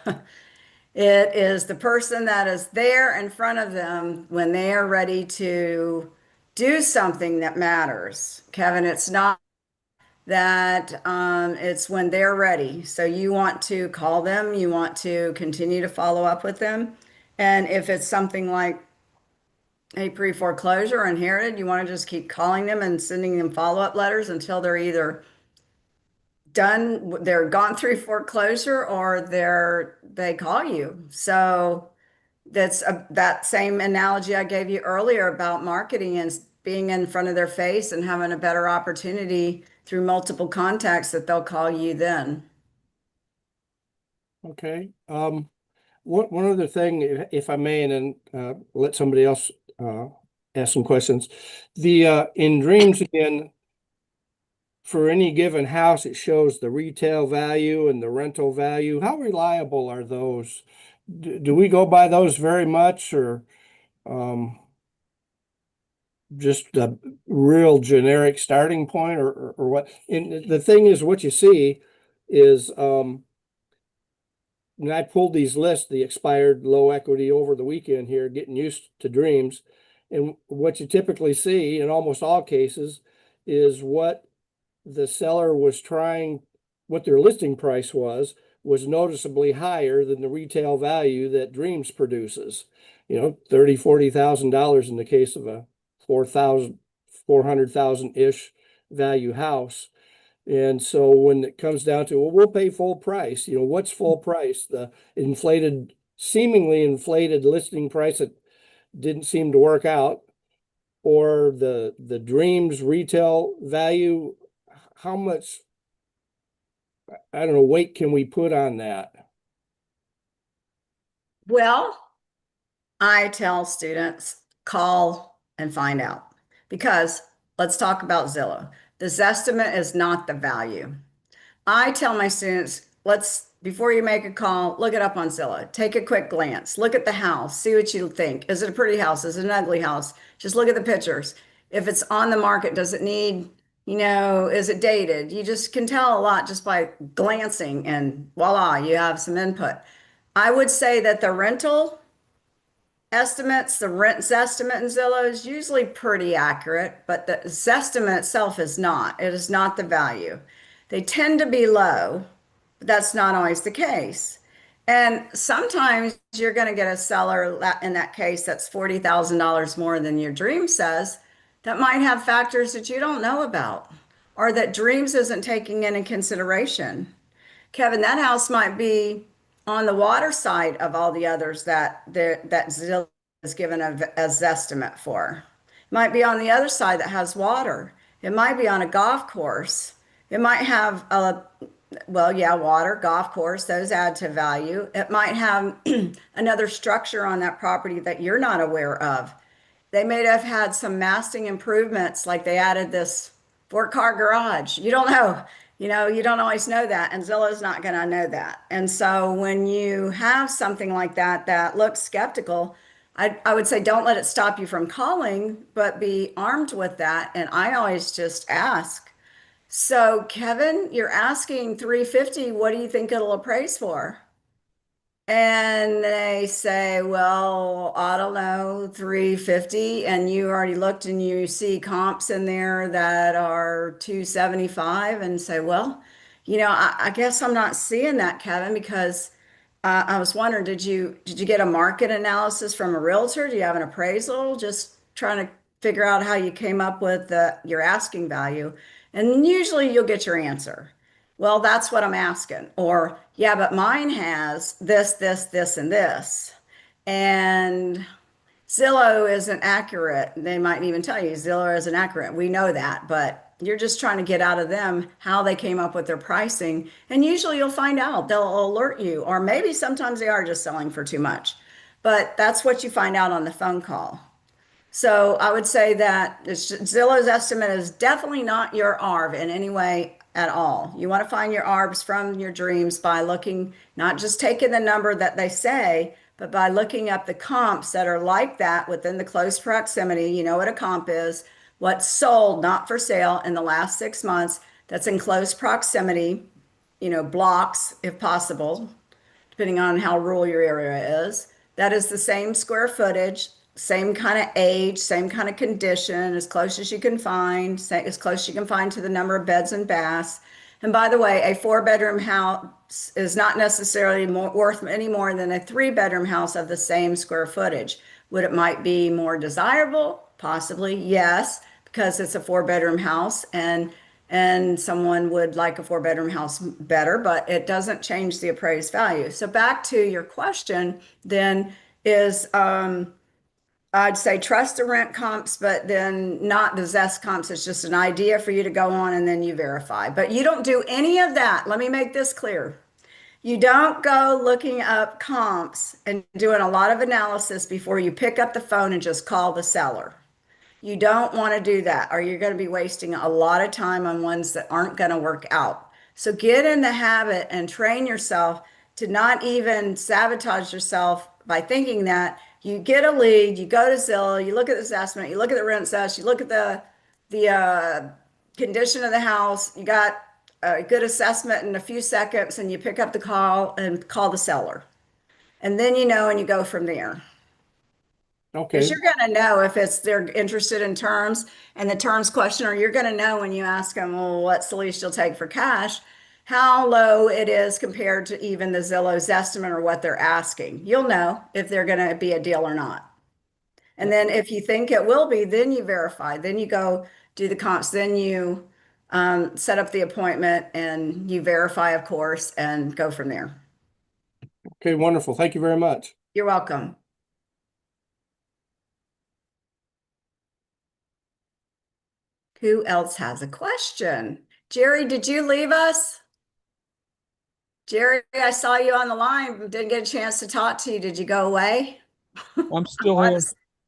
it is the person that is there in front of them when they are ready to do something that matters. Kevin, it's not that it's when they're ready. So you want to call them, you want to continue to follow up with them. And if it's something like a pre-foreclosure or inherited, you want to just keep calling them and sending them follow-up letters until they're either done, they're gone through foreclosure or they call you. So that same analogy I gave you earlier about marketing and being in front of their face and having a better opportunity through multiple contacts that they'll call you then. Okay. One other thing, if I may, and then let somebody else uh, ask some questions. The in Dreams again, for any given house, it shows the retail value and the rental value. How reliable are those? Do we go by those very much, or um, just a real generic starting point, or what? And the thing is, what you see is when I pulled these lists, the expired low equity over the weekend here, getting used to Dreams. And what you typically see in almost all cases is what the seller was trying, what their listing price was noticeably higher than the retail value that Dreams produces. You know, 30, $40,000 in the case of a 400,000-ish value house. And so when it comes down to, well, we'll pay full price, you know, what's full price? The seemingly inflated listing price that didn't seem to work out, or the Dreams retail value, how much, I don't know, weight can we put on that? Well, I tell students call and find out because let's talk about Zillow. The Zestimate is not the value. I tell my students, before you make a call, look it up on Zillow. Take a quick glance. Look at the house. See what you think. Is it a pretty house? Is it an ugly house? Just look at the pictures. If it's on the market, does it need, is it dated? You just can tell a lot just by glancing and voila, you have some input. I would say that the rental estimates, the rent Zestimate in Zillow is usually pretty accurate, but the Zestimate itself is not. It is not the value. They tend to be low, but that's not always the case. And sometimes you're going to get a seller in that case that's $40,000 more than your dream says that might have factors that you don't know about or that dreams isn't taking into consideration. Kevin, that house might be on the water side of all the others that Zillow is given a Zestimate for. It might be on the other side that has water. It might be on a golf course. It might have well, yeah, water, golf course, those add to value. It might have another structure on that property that you're not aware of. They may have had some massing improvements, like they added this 4-car garage. You don't know. You don't always know that, and Zillow's not going to know that. And so when you have something like that that looks skeptical, I would say don't let it stop you from calling, but be armed with that. And I always just ask. So, Kevin, you're asking 350, what do you think it'll appraise for? And they say, well, I don't know, 350. And you already looked and you see comps in there that are 275 and say, well, I guess I'm not seeing that, Kevin, because I was wondering, did you get a market analysis from a realtor? Do you have an appraisal? Just trying to figure out how you came up with your asking value. And usually you'll get your answer. Well, that's what I'm asking. Or, yeah, but mine has this, this, this, and this. And Zillow isn't accurate. They might even tell you Zillow isn't accurate. We know that, but you're just trying to get out of them how they came up with their pricing. And usually you'll find out. They'll alert you, or maybe sometimes they are just selling for too much. But that's what you find out on the phone call. So I would say that Zillow's estimate is definitely not your ARV in any way at all. You want to find your ARVs from your dreams by looking, not just taking the number that they say, but by looking up the comps that are like that within the close proximity. You know what a comp is, what's sold, not for sale in the last 6 months, that's in close proximity, blocks if possible, depending on how rural your area is. That is the same square footage, same kind of age, same kind of condition, as close as you can find, as close as you can find to the number of beds and baths. And by the way, a 4-bedroom house is not necessarily worth any more than a 3-bedroom house of the same square footage. Would it might be more desirable? Possibly, yes, because it's a 4-bedroom house and someone would like a 4-bedroom house better, but it doesn't change the appraised value. So back to your question then is, I'd say trust the rent comps, but then not the Zest comps. It's just an idea for you to go on and then you verify. But you don't do any of that. Let me make this clear. You don't go looking up comps and doing a lot of analysis before you pick up the phone and just call the seller. You don't want to do that, or you're going to be wasting a lot of time on ones that aren't going to work out. So get in the habit and train yourself to not even sabotage yourself by thinking that you get a lead, you go to Zillow, you look at this estimate, you look at the rent assessment, you look at the condition of the house, you got a good assessment in a few seconds, and you pick up the call and call the seller. And then and you go from there. Because Okay. you're going to know if they're interested in terms and the terms question, or you're going to know when you ask them, well, what's the least you'll take for cash, how low it is compared to even the Zillow's estimate or what they're asking. You'll know if they're going to be a deal or not. And then if you think it will be, then you verify. Then you go do the comps. Then you set up the appointment and you verify, of course, and go from there. Okay, wonderful. Thank you very much. You're welcome. Who else has a question? Jerry, did you leave us? Jerry, I saw you on the line, but didn't get a chance to talk to you. Did you go away? I'm still here.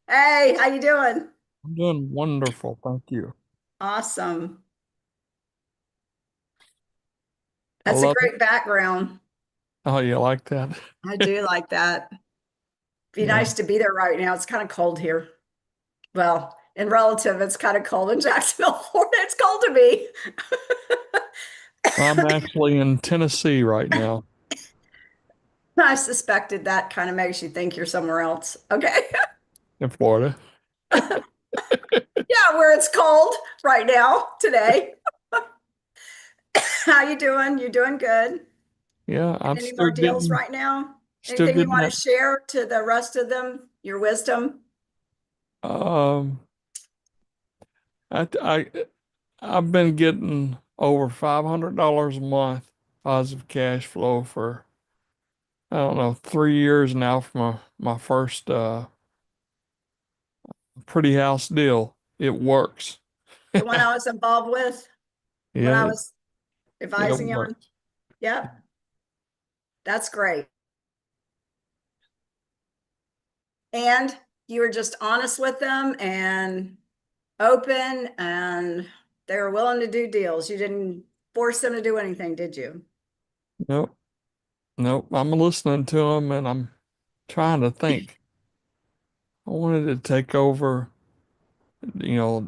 Hey, how you doing? I'm doing wonderful. Thank you. Awesome. I That's a love it. great background. Oh, you like that? I do like that. Be Yeah. nice to be there right now. It's kind of cold here. Well, in relative, it's kind of cold in Jacksonville, Florida. It's cold to me. I'm actually in Tennessee right now. I suspected that kind of makes you think you're somewhere else. Okay. in Florida. Yeah, where it's cold right now today. How you doing? You doing good? Yeah, I'm Any more still deals getting right now? still Anything you getting want to that. share to the rest of them? Your wisdom? Um, I I I've been getting over $500 a month positive cash flow for I don't know 3 years now from my first pretty house deal. It works. The one I was involved with when Yeah, I it, was it advising you on? works. Yep, that's great. And you were just honest with them and open, and they were willing to do deals. You didn't force them to do anything, did you? Nope, nope. I'm listening to them and I'm trying to think. I wanted to you know,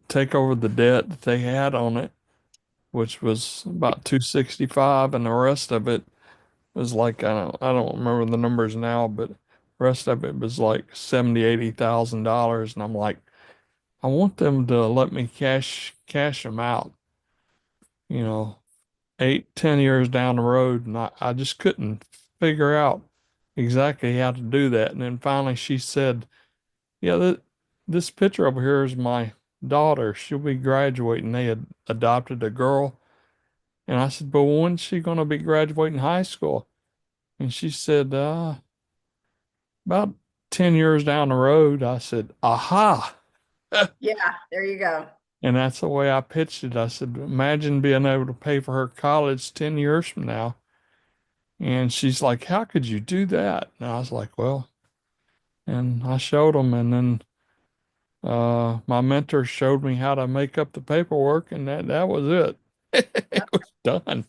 take over the debt that they had on it, which was about 265, and the rest of it was like I don't remember the numbers now, but the rest of it was like 70, $80,000, and I'm like, I want them to let me cash them out, you know, 8, 10 years down the road, and I just couldn't figure out exactly how to do that. And then finally she said, "Yeah, this picture over here is my daughter. She'll be graduating. They had adopted a girl." And I said, "But when's she going to be graduating high school?" And she said, about 10 years down the road." I said, "Aha." Yeah, there you go. And that's the way I pitched it. I said, "Imagine being able to pay for her college 10 years from now." And she's like, "How could you do that?" And I was like, "Well," and I showed them. And then my mentor showed me how to make up the paperwork, and that was it. It Yep. was done.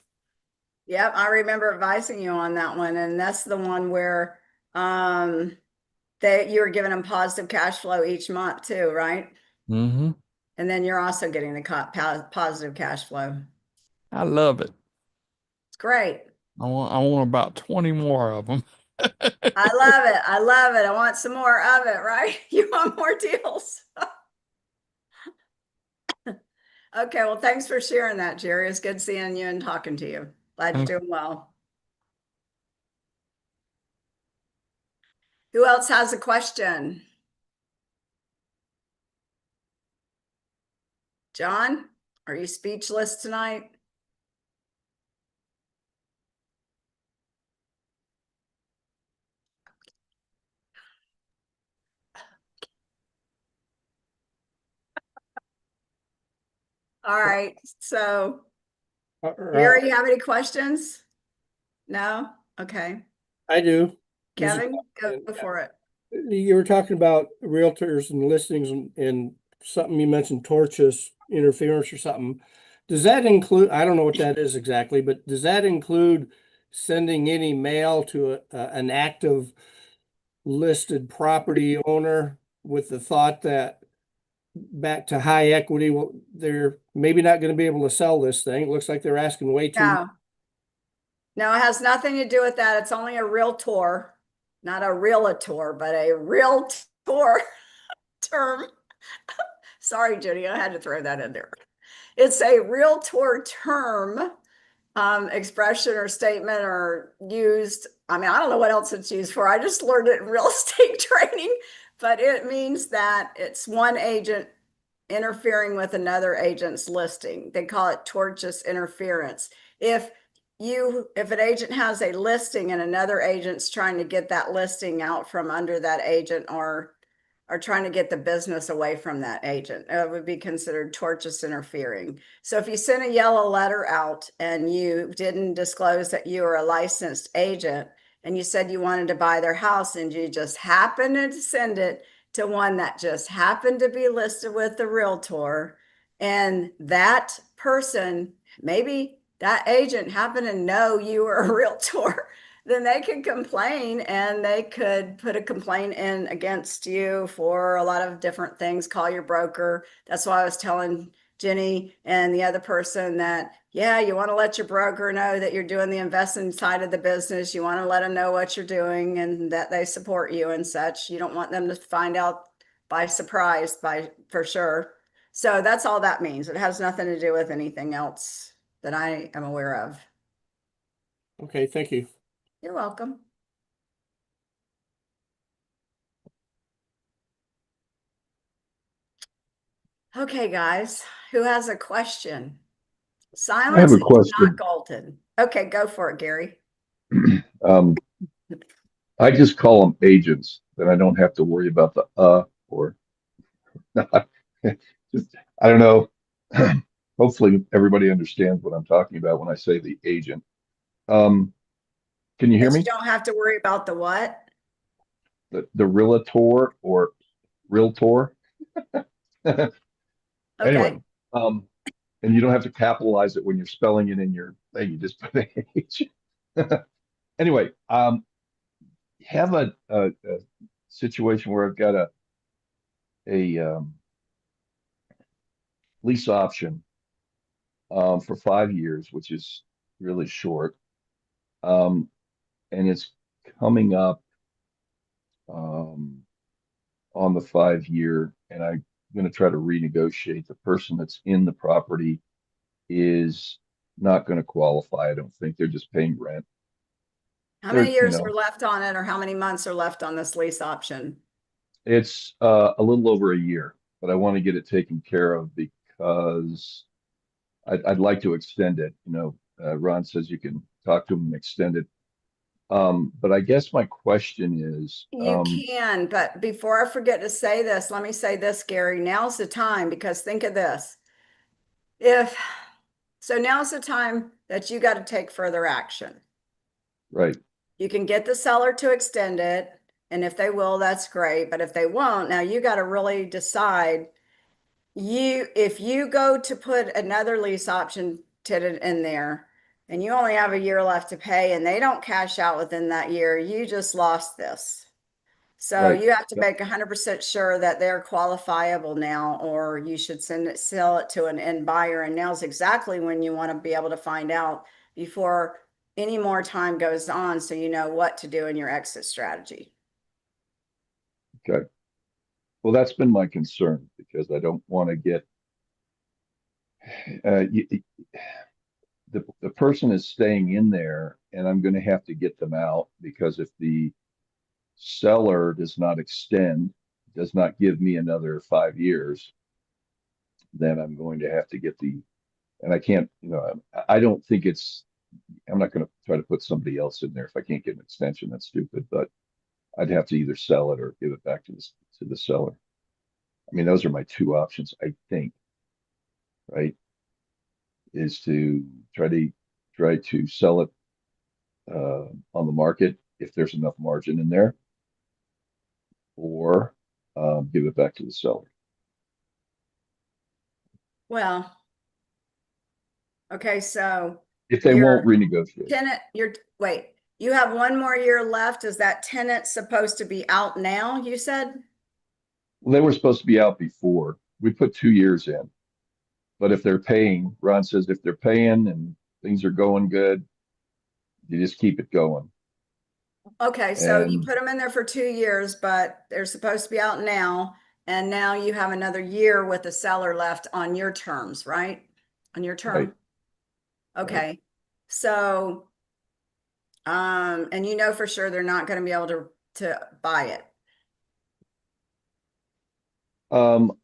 Yep, I remember advising you on that one, and that's the one where that you were giving them positive cash flow each month too, right? Hmm. And then you're also getting the positive cash flow. I love it. It's great. I want about 20 more of them. I love it. I love it. I want some more of it, right? You want more deals. Okay, well, thanks for sharing that, Jerry. It's good seeing you and talking to you. Glad you're doing well. Who else has a question? John, are you speechless tonight? All right. So, Jerry, you have any questions? No? Okay. I do. This is, Kevin, go for it. you were talking about realtors and listings and something you mentioned tortious interference or something. Does that include, I don't know what that is exactly, but does that include sending any mail to an active listed property owner with the thought that back to high equity, well, they're maybe not going to be able to sell this thing. It looks like they're asking way too much. No, no, it has nothing to do with that. It's only a realtor, not a realtor, but a realtor term. Sorry, Judy, I had to throw that in there. It's a realtor term, expression or statement or used. I mean, I don't know what else it's used for. I just learned it in real estate training, but it means that it's one agent interfering with another agent's listing. They call it tortious interference. If an agent has a listing and another agent's trying to get that listing out from under that agent or trying to get the business away from that agent, it would be considered tortious interfering. So if you sent a yellow letter out and you didn't disclose that you were a licensed agent and you said you wanted to buy their house and you just happened to send it to one that just happened to be listed with the realtor, and that person, maybe that agent happened to know you were a realtor, then they could complain and they could put a complaint in against you for a lot of different things. Call your broker. That's why I was telling Jenny and the other person that, yeah, you want to let your broker know that you're doing the investing side of the business. You want to let them know what you're doing and that they support you and such. You don't want them to find out by surprise for sure. So that's all that means. It has nothing to do with anything else that I am aware of. Okay, thank you. You're welcome. Okay, guys, who has a question? I have Silence a is not question. golden. Okay, go for it, Gary. Um, I just call them agents, then I don't have to worry about the or not. Just, I don't know. Hopefully everybody understands what I'm talking about when I say the agent. Um, can you hear That you me? don't have to worry about the what? The realtor or realtor. Okay. Anyway, um, and you don't have to capitalize it when you're spelling it in your thing. You just put the H. Anyway, have a situation where I've got a lease option for 5 years, which is really short. Um, and it's coming up um, on the 5 year, and I'm going to try to renegotiate. The person that's in the property is not going to qualify. I don't think they're just paying rent. How many They're, years are left on it, or how many months are left on this lease option? it's a little over a year, but I want to get it taken care of because I'd like to extend it. Ron says you can talk to him and extend it. But I guess my question is, You can, but before I forget to say this, let me say this, Gary. Now's the time, because think of this. Now's the time that you got to take further action. right, You can get the seller to extend it, and if they will, that's great. But if they won't, now you got to really decide. If you go to put another lease option tenant in there and you only have a year left to pay and they don't cash out within that year, you just lost this. So right. you have to Yep. make 100% sure that they're qualifiable now, or you should sell it to an end buyer. And now's exactly when you want to be able to find out before any more time goes on, so you know what to do in your exit strategy. Okay. Well, that's been my concern because I don't want to get uh, y- y- the person is staying in there, and I'm going to have to get them out because if the seller does not extend, does not give me another 5 years, then I'm going to have to get and I can't, I don't think I'm not going to try to put somebody else in there if I can't get an extension. That's stupid, but I'd have to either sell it or give it back to the seller. I mean, those are my two options, I think, right? Is to try to sell it on the market if there's enough margin in there, or give it back to the seller. Well, okay, so If they won't your renegotiate. wait, you have one more year left. Is that tenant supposed to be out now, you said? Well, they were supposed to be out before. We put 2 years in. But if they're paying, Ron says if they're paying and things are going good, you just keep it going. Okay, so you And put them in there for 2 years, but they're supposed to be out now. And now you have another year with the seller left on your terms, right? On your right, term. right. Okay. So, and you know for sure they're not going to be able to buy it.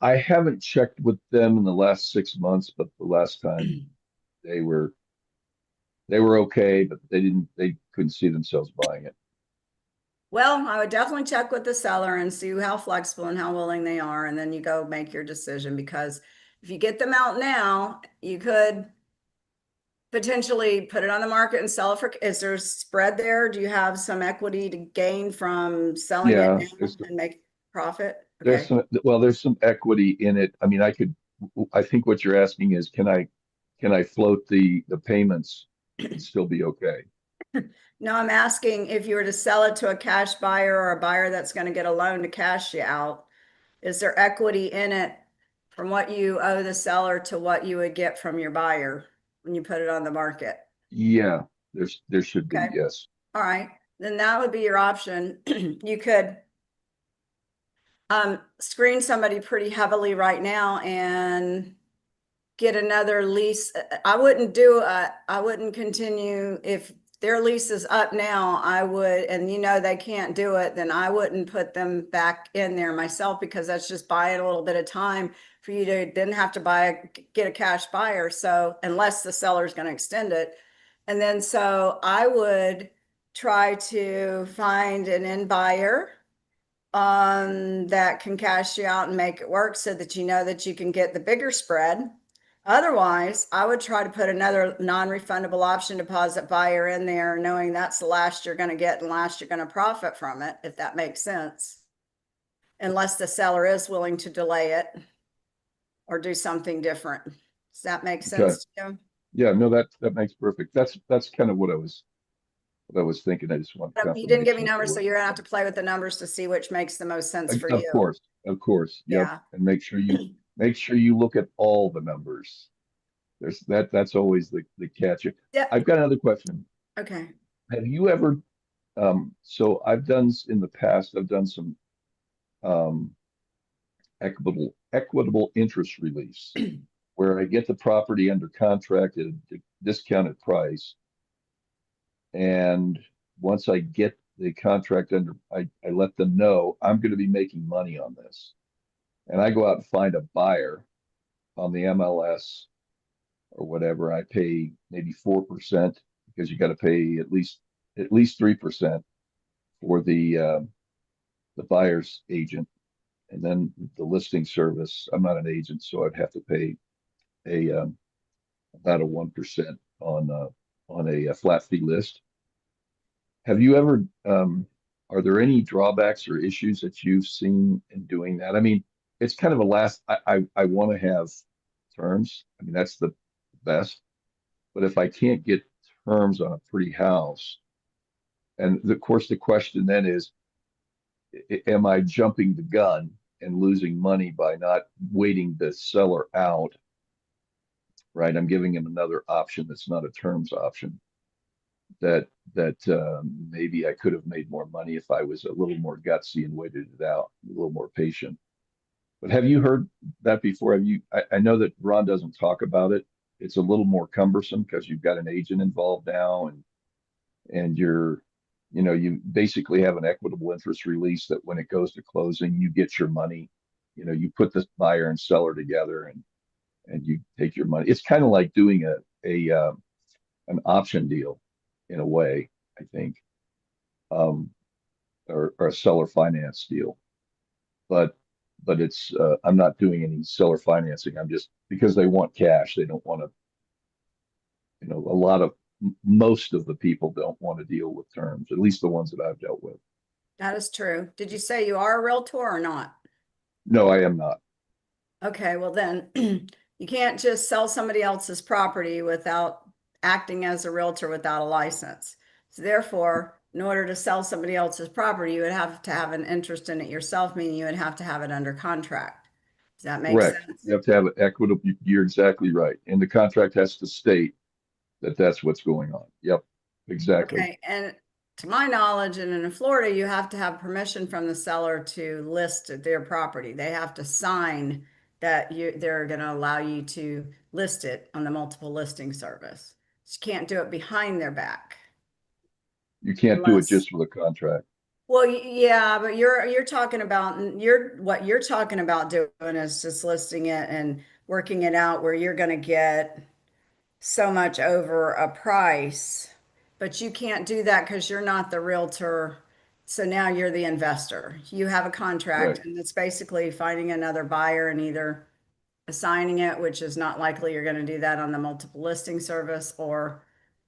I haven't checked with them in the last 6 months, but the last time they were okay, but they couldn't see themselves buying it. Well, I would definitely check with the seller and see how flexible and how willing they are, and then you go make your decision, because if you get them out now, you could potentially put it on the market and sell it for, is there a spread there? Do you have some equity to gain from selling it Yeah, now and make profit? there's Okay. some equity in it. I mean, I think what you're asking is can I float the payments and still be okay? No, I'm asking if you were to sell it to a cash buyer or a buyer that's going to get a loan to cash you out, is there equity in it from what you owe the seller to what you would get from your buyer when you put it on the market. Yeah, there should be, Okay. yes. All right, then that would be your option. You could screen somebody pretty heavily right now and get another lease. I wouldn't continue if their lease is up now. I would, and they can't do it, then I wouldn't put them back in there myself, because that's just buying a little bit of time for you to then have to get a cash buyer. So unless the seller's going to extend it. And then so I would try to find an end buyer that can cash you out and make it work, so that that you can get the bigger spread. Otherwise, I would try to put another non-refundable option deposit buyer in there, knowing that's the last you're going to get and last you're going to profit from it, if that makes sense. Unless the seller is willing to delay it or do something different. Does that make Okay. sense to you? Yeah, no, that makes perfect. That's kind of what I was thinking. I just want You didn't give me confirmation. numbers, so you're gonna have to play with the numbers to see which makes the most sense for Of you. course, of course. Yep. Yeah. And make sure you look at all the numbers. That's always the catch. Yeah. I've got another question. Okay. Have you ever so I've done in the past, I've done some um equitable interest release where I get the property under contract at a discounted price. And once I get the contract under, I let them know I'm going to be making money on this. And I go out and find a buyer on the MLS or whatever. I pay maybe 4%, because you got to pay at least 3% for the buyer's agent. And then the listing service, I'm not an agent, so I'd have to pay about a 1% on a flat fee list. Have you ever, are there any drawbacks or issues that you've seen in doing that? I mean, it's kind of a last, I want to have terms. I mean, that's the best. But if I can't get terms on a pretty house, and of course, the question then is, am I jumping the gun and losing money by not waiting the seller out? Right? I'm giving him another option that's not a terms option. That maybe I could have made more money if I was a little more gutsy and waited it out, a little more patient. But have you heard that before? I know that Ron doesn't talk about it. It's a little more cumbersome because you've got an agent involved now, and you basically have an equitable interest release that when it goes to closing, you get your money. You put the buyer and seller together, and you take your money. It's kind of like doing an option deal in a way, I think, um, or a seller finance deal. But it's I'm not doing any seller financing. I'm just, because they want cash. They don't want to. Most of the people don't want to deal with terms. At least the ones that I've dealt with. That is true. Did you say you are a realtor or not? No, I am not. Okay, well then, you can't just sell somebody else's property without acting as a realtor without a license. So therefore, in order to sell somebody else's property, you would have to have an interest in it yourself, meaning you would have to have it under contract. Does that make Correct. sense? You have to have an equitable. You're exactly right, and the contract has to state that that's what's going on. Yep, exactly. Okay, and to my knowledge, and in Florida, you have to have permission from the seller to list their property. They have to sign that they're going to allow you to list it on the multiple listing service. You can't do it behind their back. You can't do it Unless, just with a contract. well, yeah, but you're talking about what you're talking about doing is just listing it and working it out where you're going to get so much over a price, but you can't do that because you're not the realtor. So now you're the investor. You have a contract, Right. and it's basically finding another buyer and either assigning it, which is not likely you're going to do that on the multiple listing service, or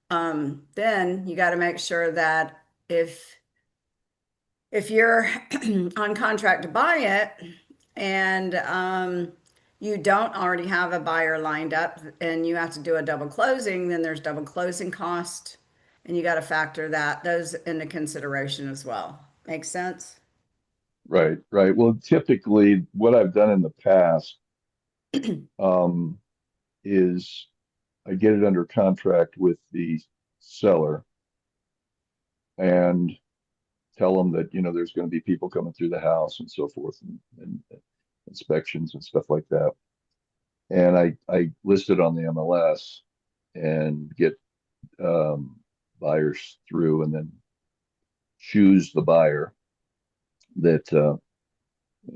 then you got to make sure that if you're on contract to buy it and you don't already have a buyer lined up and you have to do a double closing, then there's double closing cost, and you got to factor those into consideration as well. Make sense? Right. Right. Well, typically what I've done in the past is I get it under contract with the seller and tell them that, there's going to be people coming through the house and so forth, and inspections and stuff like that. And I list it on the MLS and get buyers through, and then choose the buyer that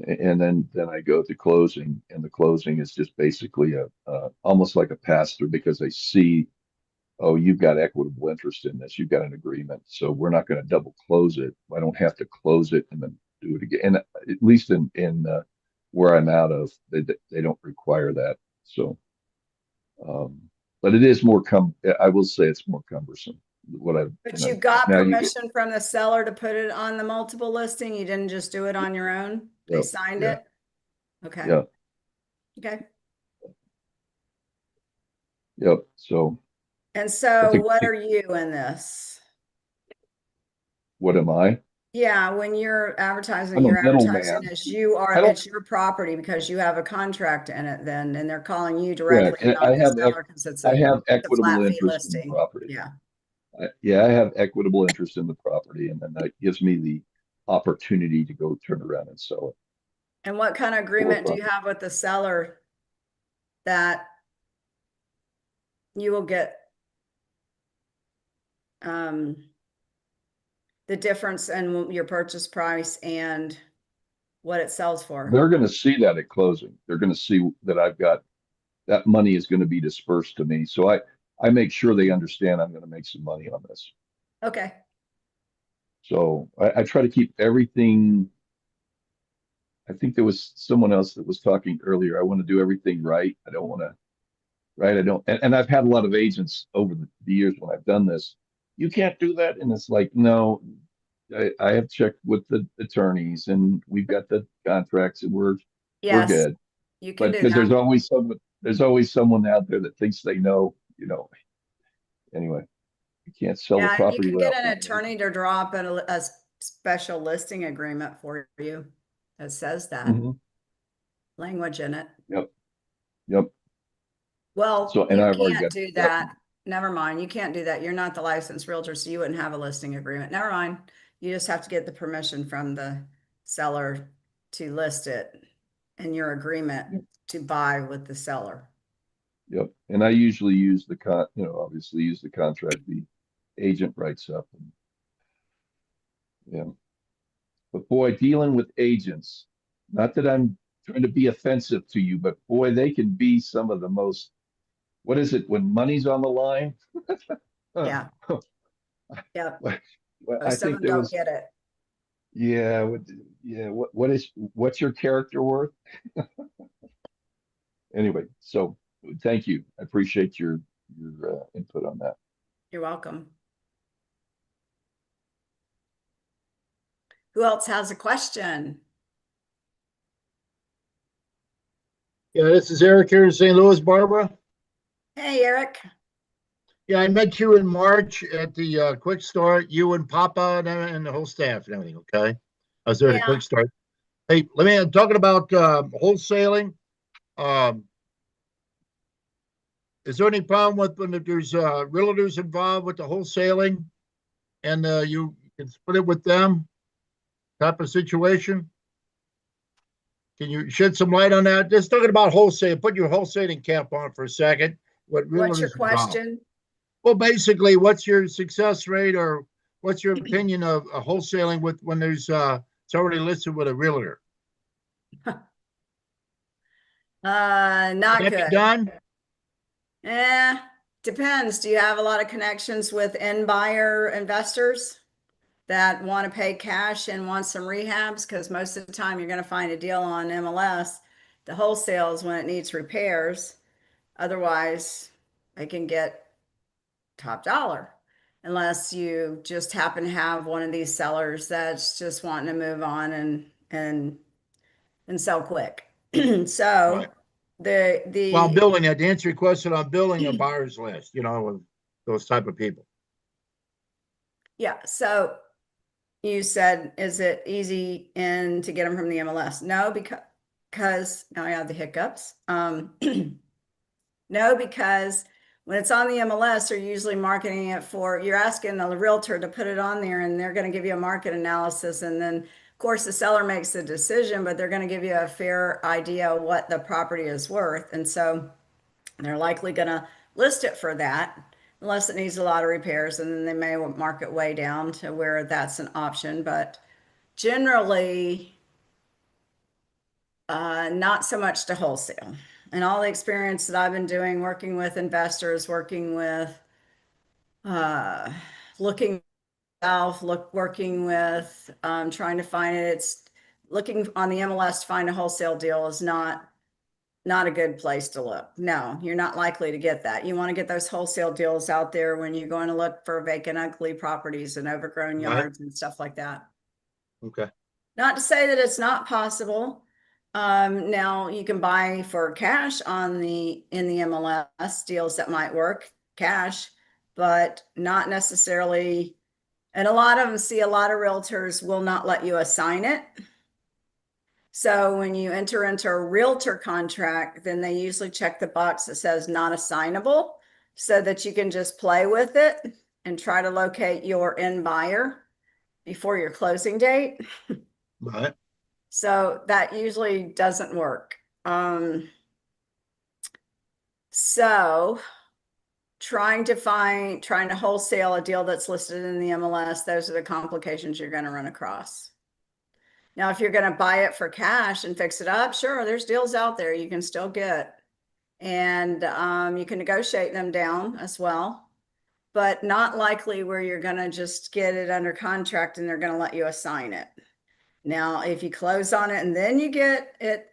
and then I go to closing, and the closing is just basically a almost like a pass through, because they see, oh, you've got equitable interest in this, you've got an agreement, so we're not going to double close it. I don't have to close it and then do it again. And at least in where I'm out of, they don't require that. So, but it is I will say it's more cumbersome. But you got permission from the seller to put it on the multiple listing? You didn't just do it on your own? They signed it? Okay. Yeah. Okay. Yep. So. And so what are you in this? What am I? Yeah, when you're advertising, I'm a you're middleman. advertising as you are, it's your property because you have a contract in it then, and they're calling you directly, And not the seller, because it's I have a equitable flat fee interest in the listing. property. Yeah. I have equitable interest in the property, and then that gives me the opportunity to go turn around and sell it. And what kind of agreement do you have with the seller that you will get the difference in your purchase price and what it sells for? They're going to see that at closing. They're going to see that I've got that money is going to be dispersed to me. So I make sure they understand I'm going to make some money on this. Okay. So I try to keep everything. I think there was someone else that was talking earlier. I want to do everything right. I don't want to, right? I don't, and I've had a lot of agents over the years when I've done this. You can't do that. And it's like, no, I have checked with the attorneys, and we've got the contracts, and we're good. You can But do because that. there's always someone out there that thinks they know, anyway, you can't sell the Yeah, you property can get without an attorney to draw up a special listing agreement for you that says that language in it. Yep. Well, So, and you I've already can't got do that. Never mind. You can't do that. You're not the licensed realtor, so you wouldn't have a listing agreement. Never mind. You just have to get the permission from the seller to list it and your agreement to buy with the seller. Yep. And I usually use obviously use the contract the agent writes up. And, yeah. But boy, dealing with agents, not that I'm trying to be offensive to you, but boy, they can be some of the most, what is it, when money's on the line? Yeah. Yeah. Well, I Most of think them there don't was, get it. yeah, what's your character worth? Anyway, so thank you. I appreciate your input on that. You're welcome. Who else has a question? Yeah, this is Eric here in St. Louis, Barbara. Hey, Eric. Yeah, I met you in March at the Quick Start, you and Papa and the whole staff and everything, okay? I was there at the Quick Start. Hey, I'm talking about wholesaling. Is there any problem with when there's realtors involved with the wholesaling and you can split it with them type of situation? Can you shed some light on that? Just talking about wholesale, put your wholesaling cap on for a second. What's your question? Well, basically, what's your success rate, or what's your opinion of wholesaling with when there's it's already listed with a realtor? Not good. Done? Depends. Do you have a lot of connections with end buyer investors that want to pay cash and want some rehabs? Because most of the time you're going to find a deal on MLS. The wholesale is when it needs repairs. Otherwise, they can get top dollar. Unless you just happen to have one of these sellers that's just wanting to move on and sell quick. So Right. the Well, building that, to answer your question, on building a buyer's list, with those type of people. Yeah. So you said, is it easy to get them from the MLS? No, because now I have the hiccups. No, because when it's on the MLS, they're usually marketing it for, you're asking the realtor to put it on there and they're going to give you a market analysis. And then, of course, the seller makes the decision, but they're going to give you a fair idea of what the property is worth. And so they're likely going to list it for that unless it needs a lot of repairs. And then they may mark it way down to where that's an option. But generally, not so much to wholesale. And all the experience that I've been doing, working with investors, working with, uh, looking working with, trying to find it. It's looking on the MLS to find a wholesale deal is not a good place to look. No, you're not likely to get that. You want to get those wholesale deals out there when you're going to look for vacant, ugly properties and overgrown Right. yards and stuff like that. Okay. Not to say that it's not possible. Now you can buy for cash in the MLS deals that might work cash, but not necessarily. And a lot of them see a lot of realtors will not let you assign it. So when you enter into a realtor contract, then they usually check the box that says not assignable so that you can just play with it and try to locate your end buyer before your closing date. Right. So that usually doesn't work. So trying to wholesale a deal that's listed in the MLS, those are the complications you're going to run across. Now, if you're going to buy it for cash and fix it up, sure, there's deals out there you can still get. And you can negotiate them down as well, but not likely where you're going to just get it under contract and they're going to let you assign it. Now, if you close on it and then you get it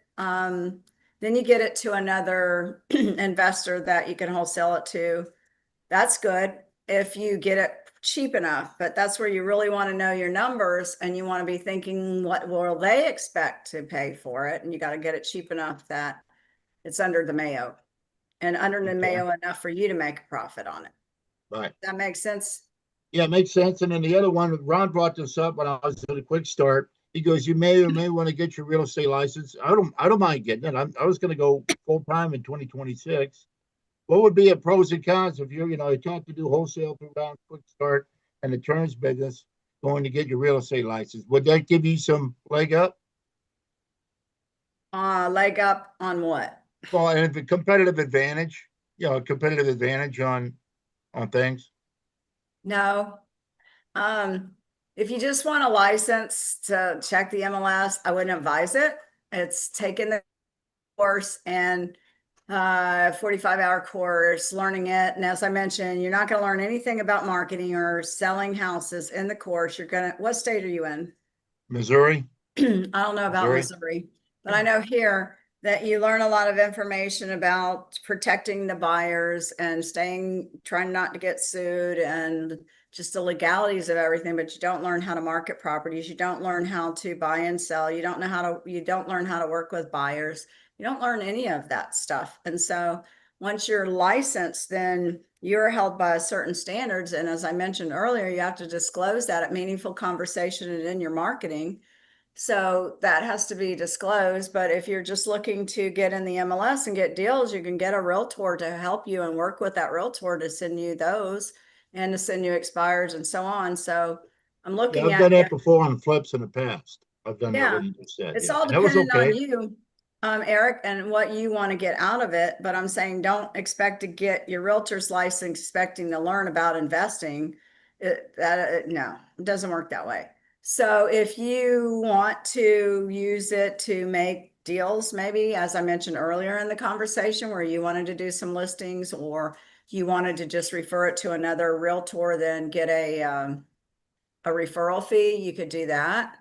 to another investor that you can wholesale it to, that's good if you get it cheap enough. But that's where you really want to know your numbers and you want to be thinking, what will they expect to pay for it? And you got to get it cheap enough that it's under the Mayo and under the Okay. Mayo enough for you to make a profit on it. Right. That makes sense? Yeah, it makes sense. And then the other one, Ron brought this up when I was at a quick start. He goes, you may or may want to get your real estate license. I don't mind getting it. I was going to go full time in 2026. What would be a pros and cons if you're, you trying to do wholesale through Ron quick start and the turns business, going to get your real estate license? Would that give you some leg up? Leg up on what? Well, and a competitive advantage, competitive advantage on things. No. If you just want a license to check the MLS, I wouldn't advise it. It's taking the course and 45-hour course, learning it. And as I mentioned, you're not going to learn anything about marketing or selling houses in the course. What state are you in? Missouri. I don't know about Missouri. Missouri, but I know here that you learn a lot of information about protecting the buyers and trying not to get sued and just the legalities of everything, but you don't learn how to market properties. You don't learn how to buy and sell. You don't learn how to work with buyers. You don't learn any of that stuff. And so once you're licensed, then you're held by certain standards. And as I mentioned earlier, you have to disclose that at meaningful conversation and in your marketing. So that has to be disclosed. But if you're just looking to get in the MLS and get deals, you can get a realtor to help you and work with that realtor to send you those and to send you expires and so on. So I'm Yeah, looking I've at done that before on flips in the past. I've done Yeah. what you just said. It's Yeah, all and that was dependent on okay. you, Eric, and what you want to get out of it. But I'm saying don't expect to get your realtor's license expecting to learn about investing. No, it doesn't work that way. So if you want to use it to make deals, maybe as I mentioned earlier in the conversation, where you wanted to do some listings or you wanted to just refer it to another realtor, then get a referral fee, you could do that.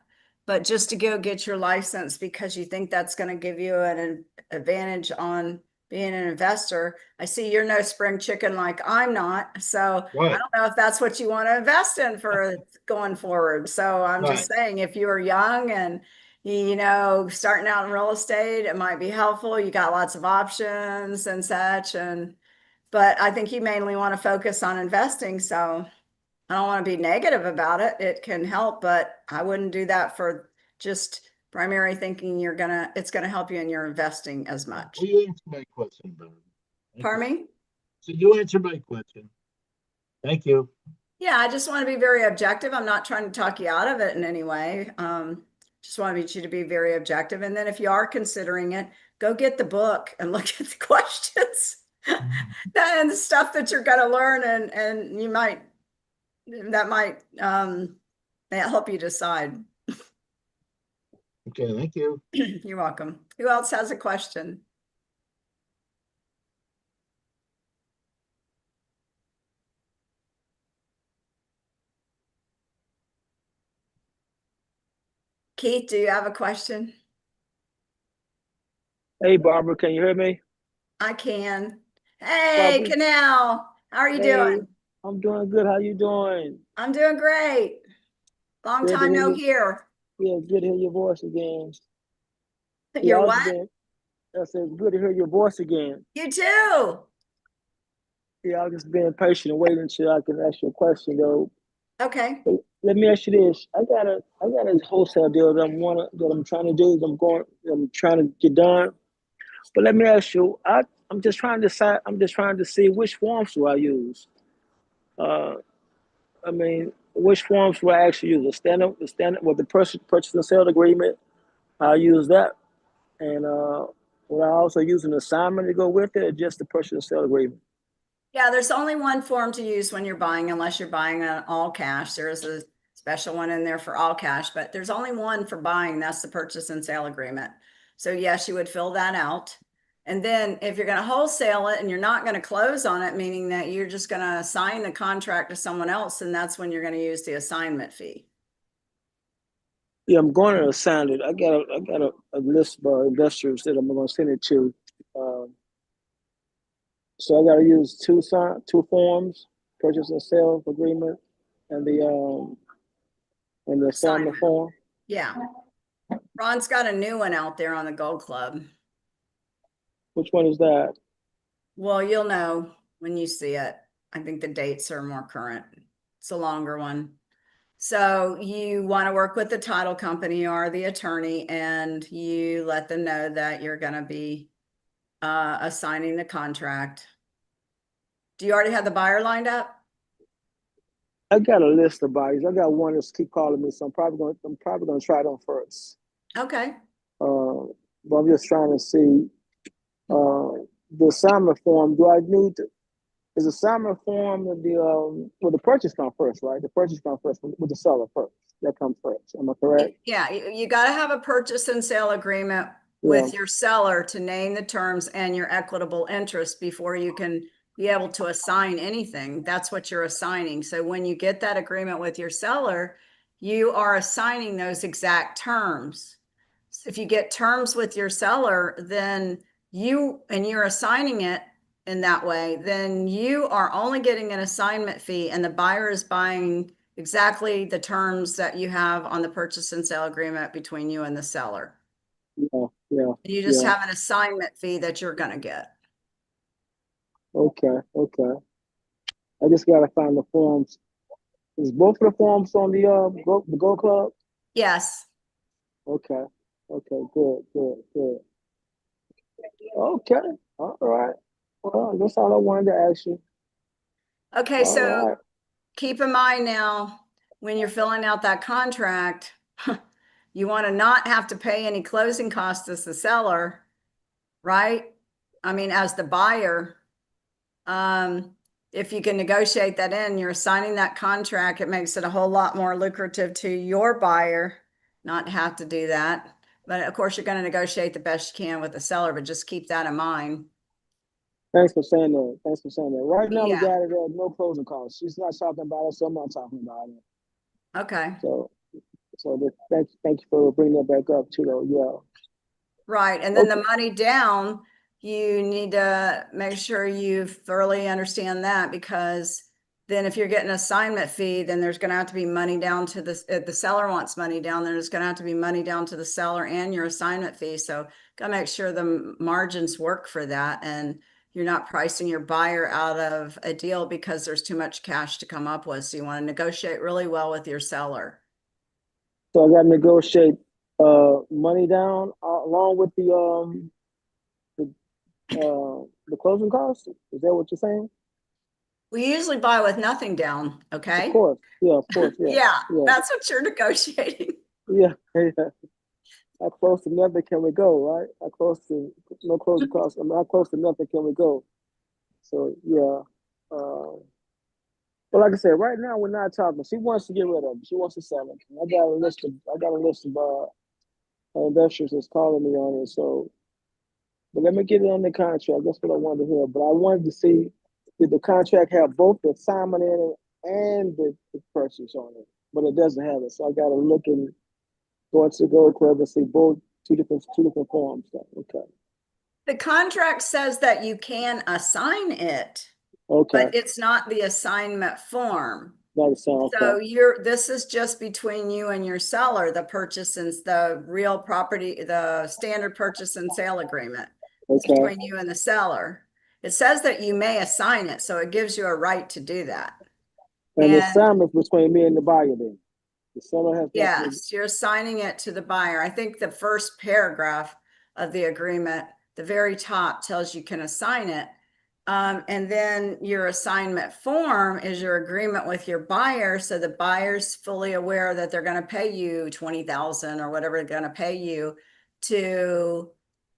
But just to go get your license because you think that's going to give you an advantage on being an investor. I see you're no spring chicken like I'm not. So I Right. don't know if that's what you want to invest in for going forward. So I'm just Right. saying, if you are young and starting out in real estate, it might be helpful. You got lots of options and such. But I think you mainly want to focus on investing. So I don't want to be negative about it. It can help, but I wouldn't do that for just primary thinking it's gonna help you in your investing as much. Well, you answered my question, Barb. Thank Pardon you. me? So you answered my question. Thank you. Yeah, I just want to be very objective. I'm not trying to talk you out of it in any way. Just want you to be very objective. And then if you are considering it, go get the book and look at the questions and the stuff that you're going to learn, and that might help you decide. Okay, thank you. You're welcome. Who else has a question? Keith, do you have a question? Hey, Barbara, can you hear me? I can. Hey, Barbara, Canal, how are you hey, doing? I'm doing good. How you doing? I'm doing great. Long Good to time hear no you. hear. Yeah, good to hear your voice again. Yeah, You're what? I said, good to hear your voice again. You too. Yeah, I was just being patient and waiting until I can ask you a question though. Okay. But let me ask you this. I got a wholesale deal that I'm trying to do, I'm trying to get done. But let me ask you, I'm just trying to decide, I'm just trying to see which forms do I use. Uh, I mean, which forms do I actually use? The standard with the purchase and sale agreement. I use that, and will I also use an assignment to go with it, or just the purchase and sale agreement? Yeah, there's only one form to use when you're buying, unless you're buying an all cash. There is a special one in there for all cash, but there's only one for buying. That's the purchase and sale agreement. So yes, you would fill that out. And then if you're going to wholesale it and you're not going to close on it, meaning that you're just going to assign the contract to someone else, and that's when you're going to use the assignment fee. Yeah, I'm going to assign it. I got a list of investors that I'm going to send it to. So I got to use two forms: purchase and sale agreement, and the assignment Assignment. form. Yeah. Ron's got a new one out there on the Gold Club. Which one is that? Well, you'll know when you see it. I think the dates are more current. It's a longer one. So you want to work with the title company or the attorney, and you let them know that you're going to be assigning the contract. Do you already have the buyer lined up? I got a list of buyers. I got one that's keep calling me, so I'm probably gonna try them first. Okay. But I'm just trying to see the assignment form. Is the assignment form the purchase come first, right? The purchase come first with the seller first. That comes first. Am I correct? Yeah, you got to have a purchase and sale agreement with your seller to name the terms and your equitable interest before you can be able to assign anything. That's what you're assigning. So when you get that agreement with your seller, you are assigning those exact terms. If you get terms with your seller, then you're assigning it in that way, then you are only getting an assignment fee, and the buyer is buying exactly the terms that you have on the purchase and sale agreement between you and the seller. Yeah. You just have an assignment fee that you're going to get. Okay. I just gotta find the forms. Is both of the forms on the Go Club? Yes. Okay. Good. Okay. All right. Well, that's all I wanted to ask you. Okay, All so right. keep in mind now, when you're filling out that contract, you want to not have to pay any closing costs as the seller, right? I mean, as the buyer, if you can negotiate that in, you're signing that contract, it makes it a whole lot more lucrative to your buyer not have to do that. But of course, you're going to negotiate the best you can with the seller, but just keep that in mind. Thanks for saying that. Right now, we Yeah. got it at no closing costs. She's not talking about it, so I'm not talking about it. Okay. Thank you for bringing that back up too, though. Yeah. Right. And then the money down, you need to make sure you thoroughly understand that, because then if you're getting an assignment fee, then there's going to have to be money down to if the seller wants money down, then there's going to have to be money down to the seller and your assignment fee. So got to make sure the margins work for that, and you're not pricing your buyer out of a deal because there's too much cash to come up with. So you want to negotiate really well with your seller. So I got to negotiate money down along with the the closing costs. Is that what you're saying? We usually buy with nothing down, Of okay? course. Yeah, of course. Yeah. Yeah, Yeah. that's what you're negotiating. Yeah. Yeah. How close to nothing can we go, right? How close to no closing costs? I mean, how close to nothing can we go? So yeah. But like I said, right now we're not talking. She wants to get rid of it. She wants to sell it. I got a list of investors that's calling me on it. So, but let me get it on the contract. That's what I wanted to hear. But I wanted to see did the contract have both the assignment in it and the purchase on it. But it doesn't have it. So I got to look and go to Go Club and see both two different forms. So, okay. The contract says that you can assign it, Okay. but it's not the assignment form. That sounds So okay. this is just between you and your seller, the purchase and the real property, the standard purchase and sale agreement. It's Okay. between you and the seller. It says that you may assign it, so it gives you a right to do that. And the And assignment's between me and the buyer then. The seller has nothing. yes, you're assigning it to the buyer. I think the first paragraph of the agreement, the very top tells you can assign it. And then your assignment form is your agreement with your buyer. So the buyer's fully aware that they're going to pay you 20,000 or whatever they're going to pay you to,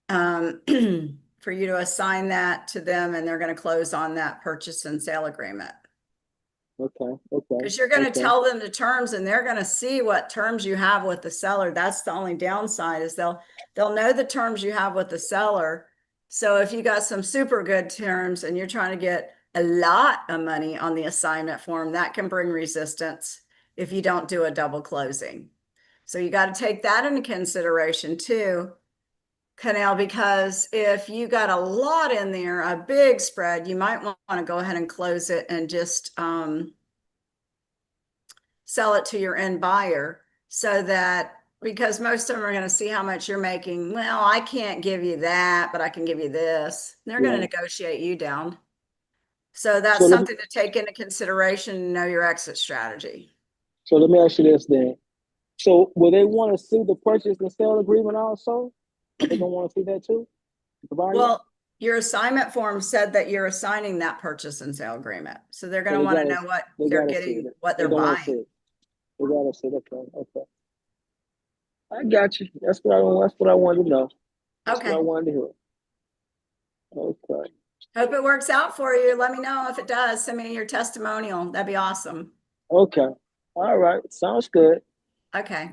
for you to assign that to them, and they're going to close on that purchase and sale agreement. Okay. Okay. Because you're going to Okay. tell them the terms and they're going to see what terms you have with the seller. That's the only downside is they'll know the terms you have with the seller. So if you got some super good terms and you're trying to get a lot of money on the assignment form, that can bring resistance if you don't do a double closing. So you got to take that into consideration too, Canal, because if you got a lot in there, a big spread, you might want to go ahead and close it and just sell it to your end buyer, so that, because most of them are going to see how much you're making. Well, I can't give you that, but I can give you this. They're going to Yeah. negotiate you down. So that's So let me, something to take into consideration and know your exit strategy. so let me ask you this then. So will they want to see the purchase and sale agreement also? Are they gonna want to see that too? The buyer? Well, your assignment form said that you're assigning that purchase and sale agreement. So they're going So to they want to gotta know what they they're gotta see getting, it. what They they're gonna want to see buying. it. They gotta see it. Okay. Okay. I got you. That's what I wanted to know. That's what I Okay. wanted to hear. Okay. Hope it works out for you. Let me know if it does. Send me your testimonial. That'd be awesome. Okay. All right. Sounds good. Okay.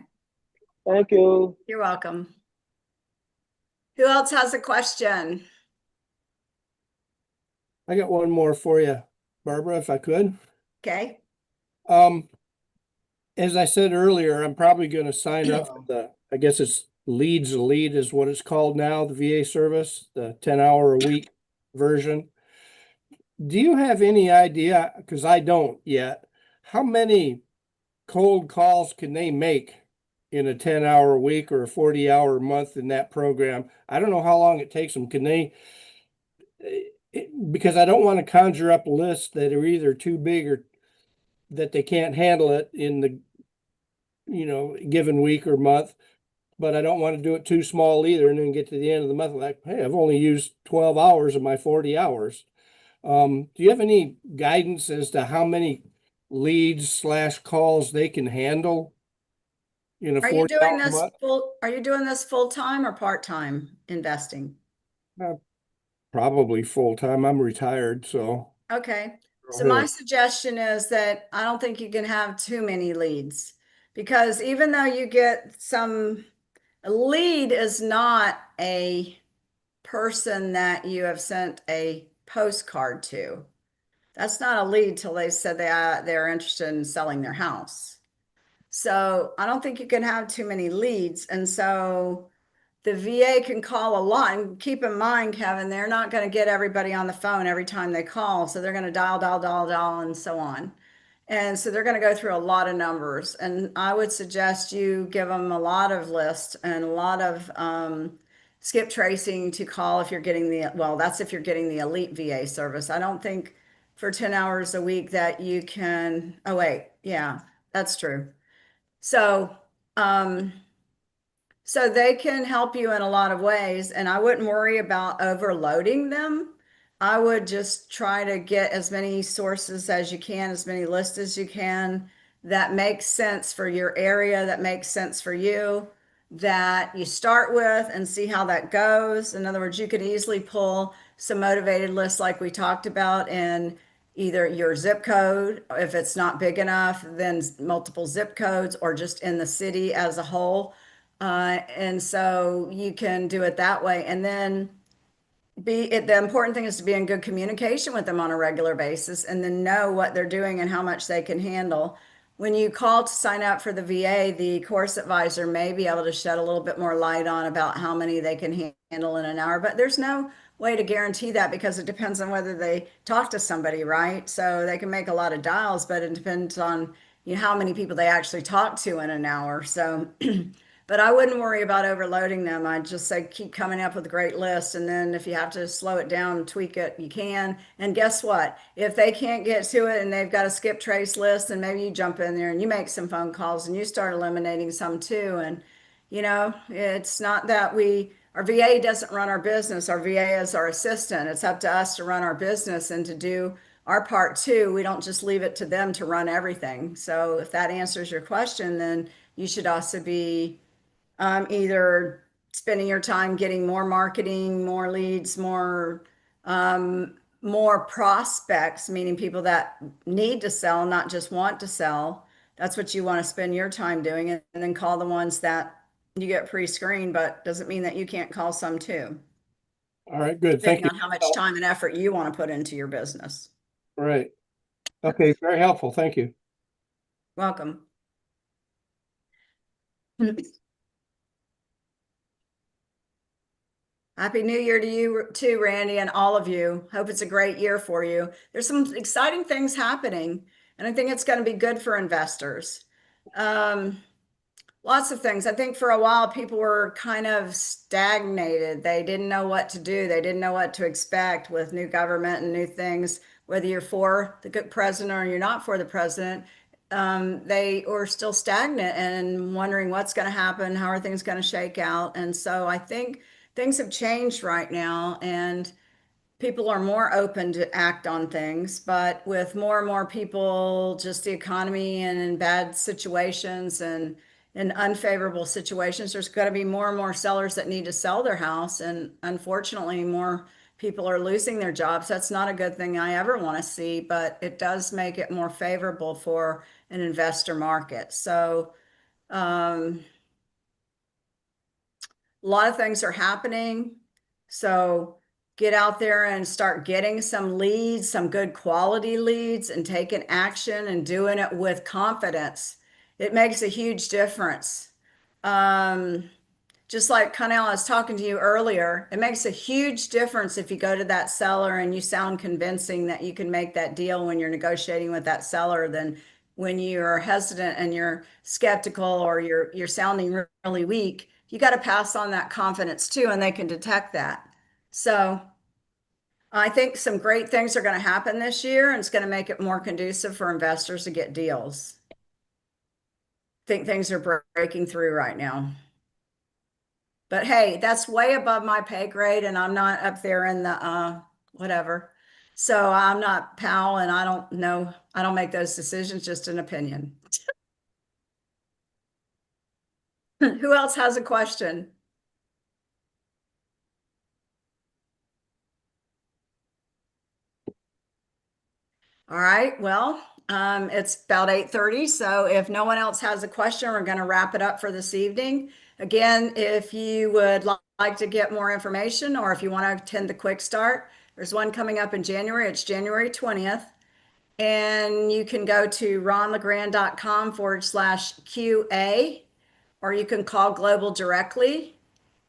Thank you. You're welcome. Who else has a question? I got one more for you, Barbara, if I could. Okay. Um, as I said earlier, I'm probably going to sign up for I guess it's Leads a Lead is what it's called now, the VA service, the 10-hour a week version. Do you have any idea, because I don't yet, how many cold calls can they make in a 10-hour week or a 40-hour month in that program? I don't know how long it takes them. Can they, because I don't want to conjure up lists that are either too big or that they can't handle it in the given week or month, but I don't want to do it too small either and then get to the end of the month like, hey, I've only used 12 hours of my 40 hours. Do you have any guidance as to how many leads/calls they can handle in a Are you 40-hour doing this month? full time or part time investing? Uh, Probably full time. I'm retired, so Okay. go So my ahead. suggestion is that I don't think you can have too many leads, because even though you get a lead is not a person that you have sent a postcard to. That's not a lead till they said they're interested in selling their house. So I don't think you can have too many leads. And so the VA can call a lot. And keep in mind, Kevin, they're not going to get everybody on the phone every time they call. So they're going to dial, dial, dial, dial, and so on. And so they're going to go through a lot of numbers. And I would suggest you give them a lot of lists and a lot of skip tracing to call if you're getting that's if you're getting the elite VA service. I don't think for 10 hours a week that you can, oh, wait, yeah, that's true. So, So they can help you in a lot of ways, and I wouldn't worry about overloading them. I would just try to get as many sources as you can, as many lists as you can that makes sense for your area, that makes sense for you, that you start with and see how that goes. In other words, you could easily pull some motivated lists like we talked about in either your zip code, if it's not big enough, then multiple zip codes, or just in the city as a whole. And so you can do it that way. And then the important thing is to be in good communication with them on a regular basis and then know what they're doing and how much they can handle. When you call to sign up for the VA, the course advisor may be able to shed a little bit more light on about how many they can handle in an hour, but there's no way to guarantee that because it depends on whether they talk to somebody, right? So they can make a lot of dials, but it depends on how many people they actually talk to in an hour. So but I wouldn't worry about overloading them. I'd just say keep coming up with a great list. And then if you have to slow it down and tweak it, you can. And guess what? If they can't get to it and they've got a skip trace list, then maybe you jump in there and you make some phone calls and you start eliminating some too. And, it's not that our VA doesn't run our business. Our VA is our assistant. It's up to us to run our business and to do our part too. We don't just leave it to them to run everything. So if that answers your question, then you should also be either spending your time getting more marketing, more leads, more prospects, meaning people that need to sell, not just want to sell. That's what you want to spend your time doing, and then call the ones that you get pre-screened, but doesn't mean that you can't call some too, All right, good. Thank depending you. on how much time and effort you want to put into your business. All right. Okay, very helpful. Thank you. Welcome. Happy New Year to you too, Randy, and all of you. Hope it's a great year for you. There's some exciting things happening, and I think it's going to be good for investors. Um, Lots of things. I think for a while people were kind of stagnated. They didn't know what to do. They didn't know what to expect with new government and new things, whether you're for the good president or you're not for the president. They were still stagnant and wondering what's going to happen, how are things going to shake out. And so I think things have changed right now, and people are more open to act on things, but with more and more people, just the economy and in bad situations and in unfavorable situations, there's going to be more and more sellers that need to sell their house. And unfortunately, more people are losing their jobs. That's not a good thing I ever want to see, but it does make it more favorable for an investor market. So, um, a lot of things are happening. So get out there and start getting some leads, some good quality leads, and taking action and doing it with confidence. It makes a huge difference. Um, just like Connell, I was talking to you earlier, it makes a huge difference if you go to that seller and you sound convincing that you can make that deal when you're negotiating with that seller than when you're hesitant and you're skeptical or you're sounding really weak. You got to pass on that confidence too, and they can detect that. So I think some great things are going to happen this year, and it's going to make it more conducive for investors to get deals. I think things are breaking through right now. But hey, that's way above my pay grade, and I'm not up there in the whatever. So I'm not Powell, and I don't know. I don't make those decisions, just an opinion. Who else has a question? All right, well, it's about 8:30, so if no one else has a question, we're going to wrap it up for this evening. Again, if you would like to get more information or if you want to attend the quick start, there's one coming up in January. It's January 20th. And you can go to ronlegrand.com/QA, or you can call Global directly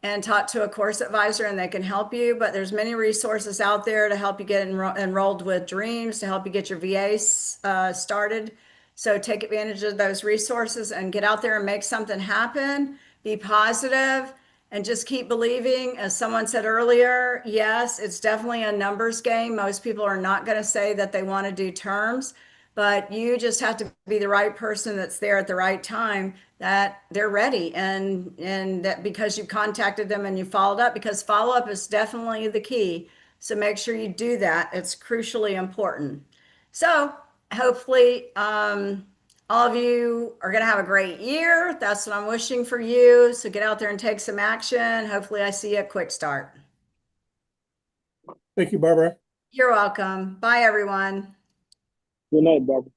and talk to a course advisor and they can help you. But there's many resources out there to help you get enrolled with Dreams, to help you get your VA started. So take advantage of those resources and get out there and make something happen. Be positive and just keep believing. As someone said earlier, yes, it's definitely a numbers game. Most people are not going to say that they want to do terms, but you just have to be the right person that's there at the right time, that they're ready, and that because you contacted them and you followed up, because follow up is definitely the key. So make sure you do that. It's crucially important. So hopefully, all of you are going to have a great year. That's what I'm wishing for you. So get out there and take some action. Hopefully I see a quick start. Thank you, Barbara. You're welcome. Bye, everyone. Good night, Barbara.